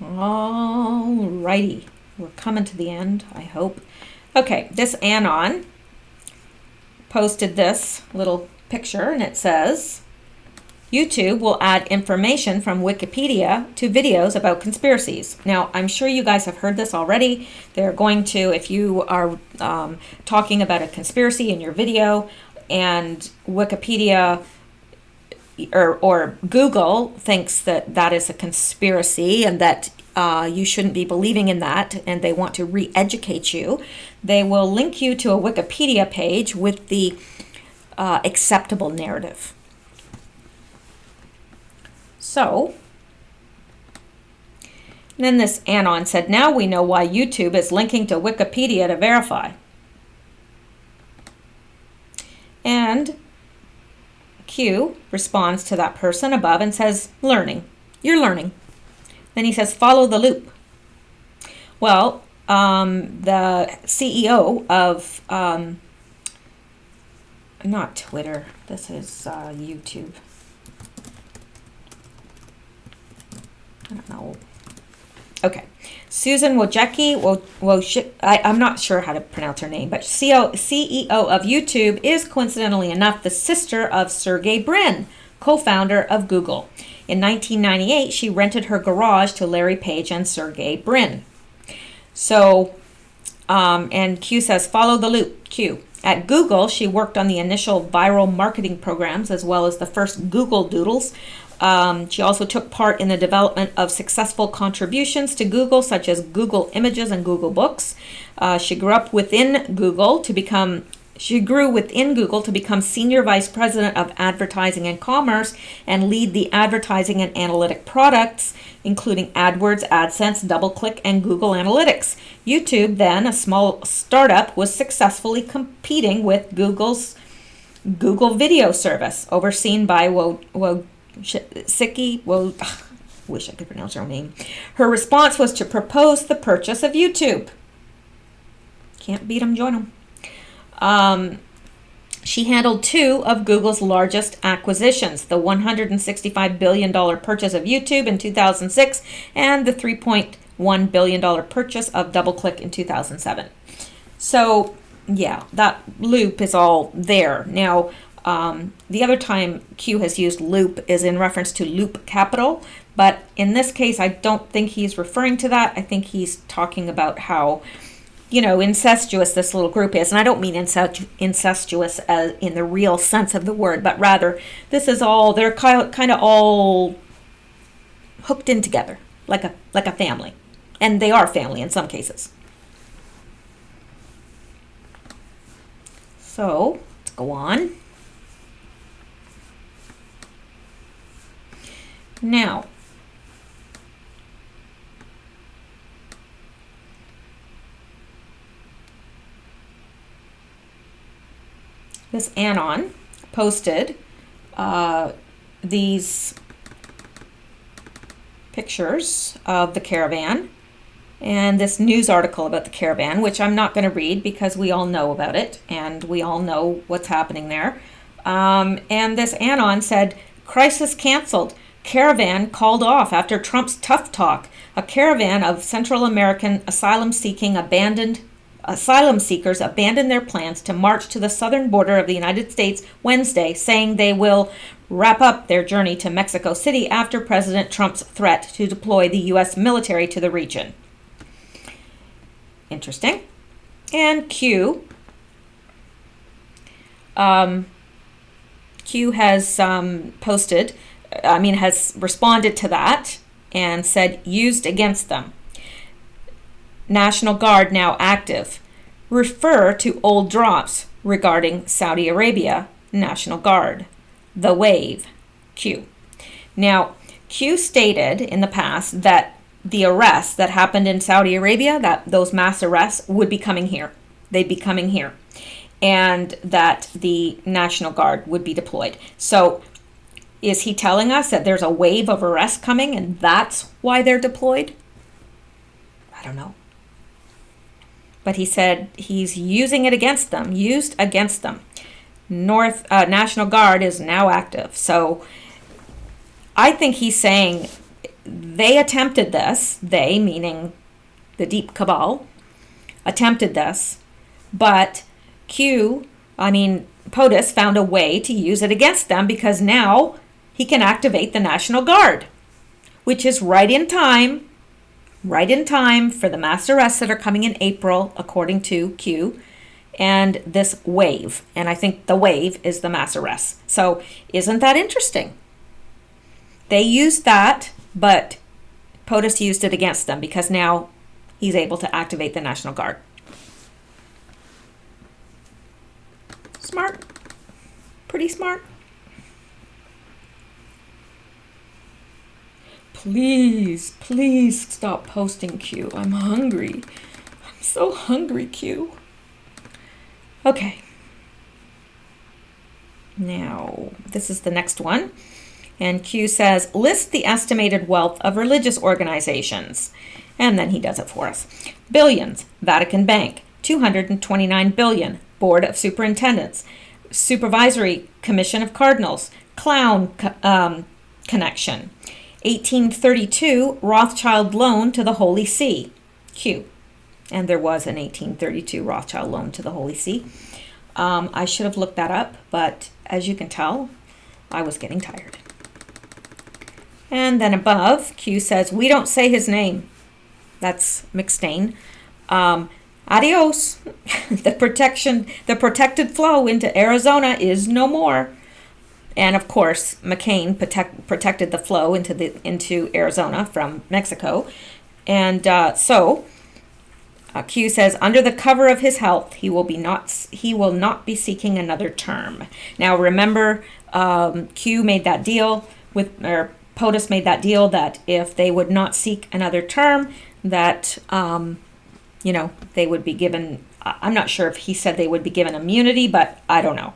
A: Alrighty, we're coming to the end, I hope. Okay, this Anon posted this little picture, and it says, YouTube will add information from Wikipedia to videos about conspiracies. Now, I'm sure you guys have heard this already. They're going to, if you are talking about a conspiracy in your video, and Wikipedia or Google thinks that that is a conspiracy and that you shouldn't be believing in that, and they want to re-educate you, they will link you to a Wikipedia page with the acceptable narrative. So, then this Anon said, now we know why YouTube is linking to Wikipedia to verify. And Q responds to that person above and says, learning. You're learning. Then he says, follow the loop. Well, the CEO of, not Twitter, this is YouTube. I don't know. Okay. Susan Wojcicki, I'm not sure how to pronounce her name, but CEO of YouTube is, coincidentally enough, the sister of Sergey Brin, co-founder of Google. In 1998, she rented her garage to Larry Page and Sergey Brin. So, and Q says, follow the loop, Q. At Google, she worked on the initial viral marketing programs as well as the first Google Doodles. She also took part in the development of successful contributions to Google, such as Google Images and Google Books. She grew within Google to become Senior Vice President of Advertising and Commerce and lead the advertising and analytic products, including AdWords, AdSense, DoubleClick, and Google Analytics. YouTube, then a small startup, was successfully competing with Google's Google Video Service, overseen by Wojcicki, wish I could pronounce her name. Her response was to propose the purchase of YouTube. Can't beat 'em, join 'em. She handled two of Google's largest acquisitions, the $165 billion purchase of YouTube in 2006 and the $3.1 billion purchase of DoubleClick in 2007. So, yeah, that loop is all there. Now, the other time Q has used loop is in reference to Loop Capital, but in this case, I don't think he's referring to that. I think he's talking about how, incestuous this little group is. And I don't mean incestuous as in the real sense of the word, but rather this is all, they're kind of all hooked in together, like a family. And they are family in some cases. So, let's go on. Now, this Anon posted these pictures of the caravan and this news article about the caravan, which I'm not going to read because we all know about it and we all know what's happening there. And this Anon said, crisis canceled. Caravan called off after Trump's tough talk. A caravan of Central American asylum seekers abandoned their plans to march to the southern border of the United States Wednesday, saying they will wrap up their journey to Mexico City after President Trump's threat to deploy the U.S. military to the region. Interesting. And Q has has responded to that and said, used against them. National Guard now active. Refer to old drops regarding Saudi Arabia, National Guard. The wave. Q. Now, Q stated in the past that the arrests that happened in Saudi Arabia, that those mass arrests would be coming here. They'd be coming here. And that the National Guard would be deployed. So is he telling us that there's a wave of arrests coming and that's why they're deployed? I don't know. But he said he's using it against them, used against them. National Guard is now active. So I think he's saying they attempted this, they meaning the deep cabal, attempted this, but POTUS found a way to use it against them because now he can activate the National Guard, which is right in time for the mass arrests that are coming in April, according to Q, and this wave. And I think the wave is the mass arrests. So isn't that interesting? They used that, but POTUS used it against them because now he's able to activate the National Guard. Smart. Pretty smart. Please stop posting, Q. I'm hungry. I'm so hungry, Q. Okay. Now, this is the next one. And Q says, list the estimated wealth of religious organizations. And then he does it for us. Billions, Vatican Bank, 229 billion, Board of Superintendents, Supervisory Commission of Cardinals, Clown Connection, 1832 Rothschild loan to the Holy See, Q. And there was an 1832 Rothschild loan to the Holy See. I should have looked that up, but as you can tell, I was getting tired. And then above, Q says, we don't say his name. That's McStain. Adios. The protected flow into Arizona is no more. And of course, McCain protected the flow into Arizona from Mexico. And so Q says, under the cover of his health, he will not be seeking another term. Now remember, Q made that deal POTUS made that deal that if they would not seek another term, that they would be given, I'm not sure if he said they would be given immunity, but I don't know.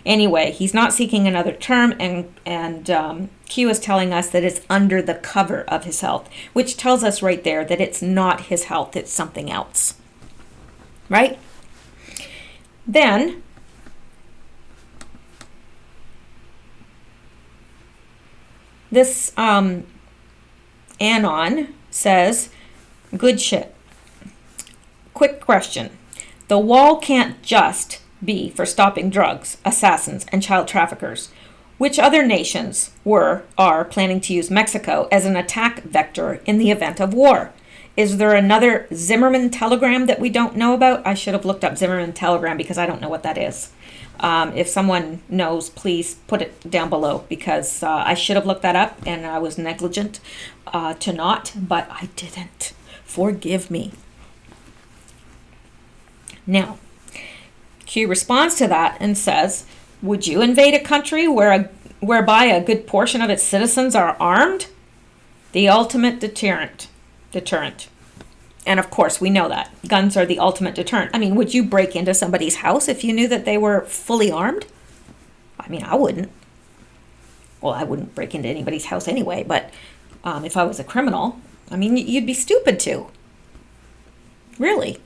A: Anyway, he's not seeking another term, and Q is telling us that it's under the cover of his health, which tells us right there that it's not his health, it's something else. Right? Then, this Anon says, good shit. Quick question. The wall can't just be for stopping drugs, assassins, and child traffickers. Which other nations are planning to use Mexico as an attack vector in the event of war? Is there another Zimmerman telegram that we don't know about? I should have looked up Zimmerman telegram because I don't know what that is. If someone knows, please put it down below because I should have looked that up and I was negligent to not, but I didn't. Forgive me. Now, Q responds to that and says, would you invade a country whereby a good portion of its citizens are armed? The ultimate deterrent. And of course, we know that. Guns are the ultimate deterrent. I mean, would you break into somebody's house if you knew that they were fully armed? I mean, I wouldn't. Well, I wouldn't break into anybody's house anyway, but if I was a criminal, I mean, you'd be stupid to. Really.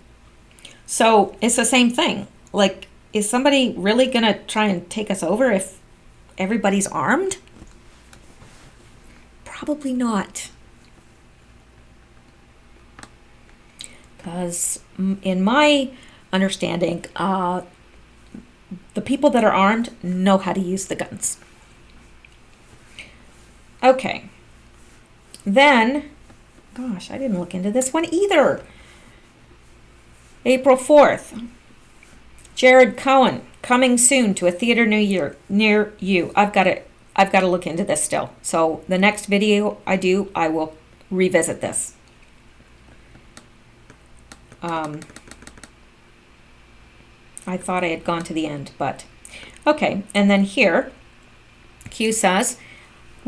A: So it's the same thing. Like, is somebody really going to try and take us over if everybody's armed? Probably not. Because in my understanding, the people that are armed know how to use the guns. Okay. Then, gosh, I didn't look into this one either. April 4th. Jared Cohen, coming soon to a theater near you. I've got to look into this still. So the next video I do, I will revisit this. I thought I had gone to the end, but okay. And then here, Q says,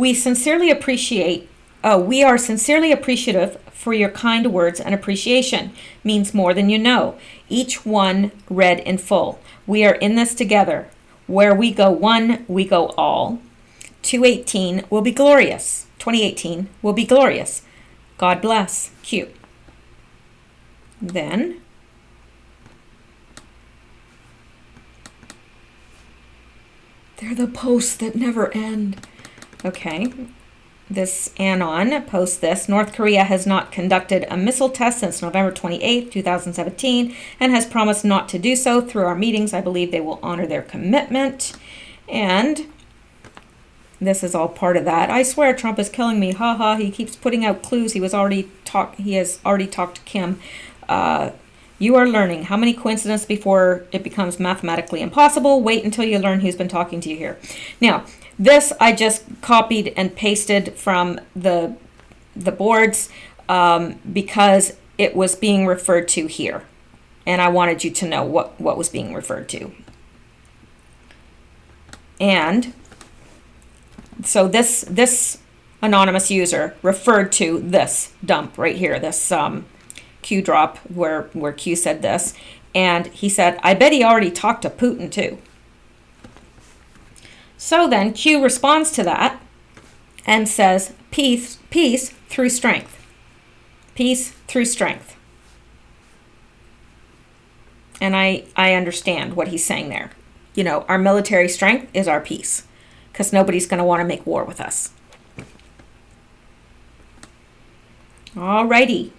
A: We sincerely appreciate, we are sincerely appreciative for your kind words and appreciation. Means more than you know. Each one read in full. We are in this together. Where we go one, we go all. 2018 will be glorious. 2018 will be glorious. God bless. Q. Then they're the posts that never end. Okay. This Anon posts this. North Korea has not conducted a missile test since November 28, 2017, and has promised not to do so. Through our meetings, I believe they will honor their commitment. And this is all part of that. I swear Trump is killing me. Ha ha. He keeps putting out clues. He has already talked to Kim. You are learning. How many coincidences before it becomes mathematically impossible? Wait until you learn who's been talking to you here. Now, this I just copied and pasted from the boards because it was being referred to here. And I wanted you to know what was being referred to. And so this anonymous user referred to this dump right here, this Q drop where Q said this. And he said, I bet he already talked to Putin too. So then Q responds to that and says, peace through strength. Peace through strength. And I understand what he's saying there. You know, our military strength is our peace, because nobody's going to want to make war with us. Alrighty.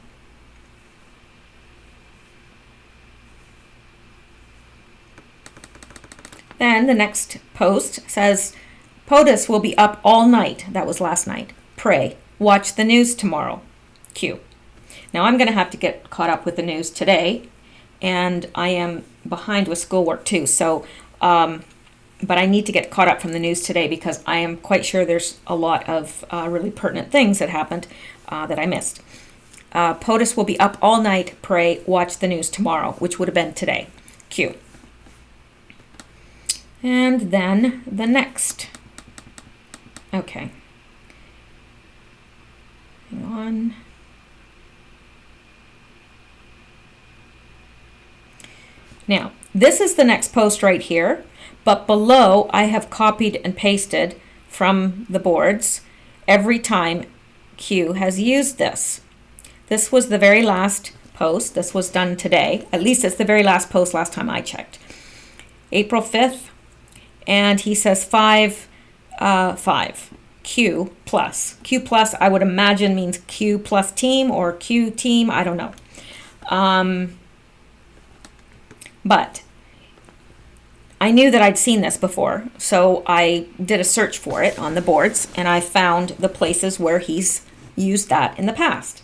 A: Then the next post says, POTUS will be up all night. That was last night. Pray. Watch the news tomorrow. Q. Now I'm going to have to get caught up with the news today, and I am behind with schoolwork too. So, but I need to get caught up from the news today because I am quite sure there's a lot of really pertinent things that happened that I missed. POTUS will be up all night. Pray. Watch the news tomorrow, which would have been today. Q. And then the next. Okay. Hang on. Now, this is the next post right here, but below I have copied and pasted from the boards every time Q has used this. This was the very last post. This was done today. At least it's the very last post last time I checked. April 5th. And he says 5, Q plus. Q plus, I would imagine, means Q plus team or Q team. I don't know. But I knew that I'd seen this before, so I did a search for it on the boards, and I found the places where he's used that in the past.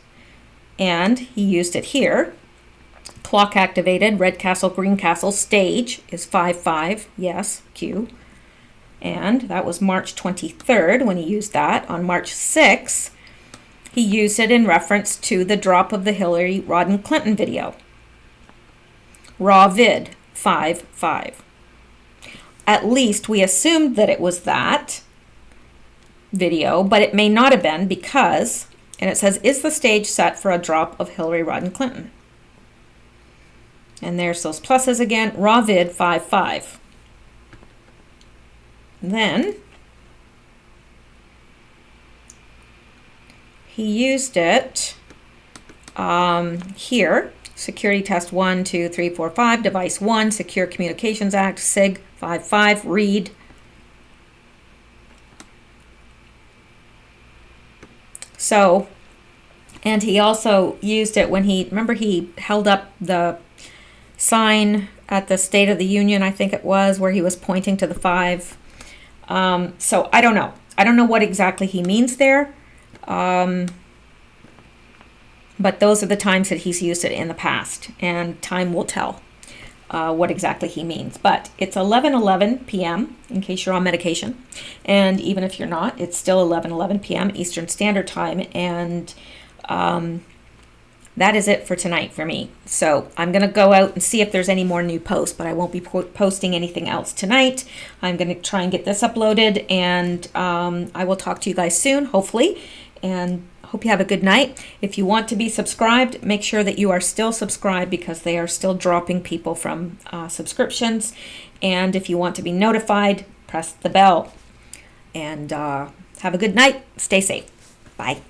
A: And he used it here. Clock activated, red castle, green castle, stage is 5-5, yes, Q. And that was March 23rd when he used that. On March 6th, he used it in reference to the drop of the Hillary Rodham Clinton video. Raw vid, 5-5. At least we assumed that it was that video, but it may not have been because, and it says, is the stage set for a drop of Hillary Rodham Clinton? And there's those pluses again. Raw vid 5-5. Then he used it here. Security test 1, 2, 3, 4, 5. Device 1. Secure Communications Act. SIG 5-5. Read. So, and he also used it when remember he held up the sign at the State of the Union, I think it was, where he was pointing to the 5. So I don't know. I don't know what exactly he means there. But those are the times that he's used it in the past, and time will tell what exactly he means. But it's 11:11 p.m. in case you're on medication, and even if you're not, it's still 11:11 p.m. Eastern Standard Time, and that is it for tonight for me. So I'm going to go out and see if there's any more new posts, but I won't be posting anything else tonight. I'm going to try and get this uploaded, and I will talk to you guys soon, hopefully, and hope you have a good night. If you want to be subscribed, make sure that you are still subscribed, because they are still dropping people from subscriptions. And if you want to be notified, press the bell. And have a good night. Stay safe. Bye.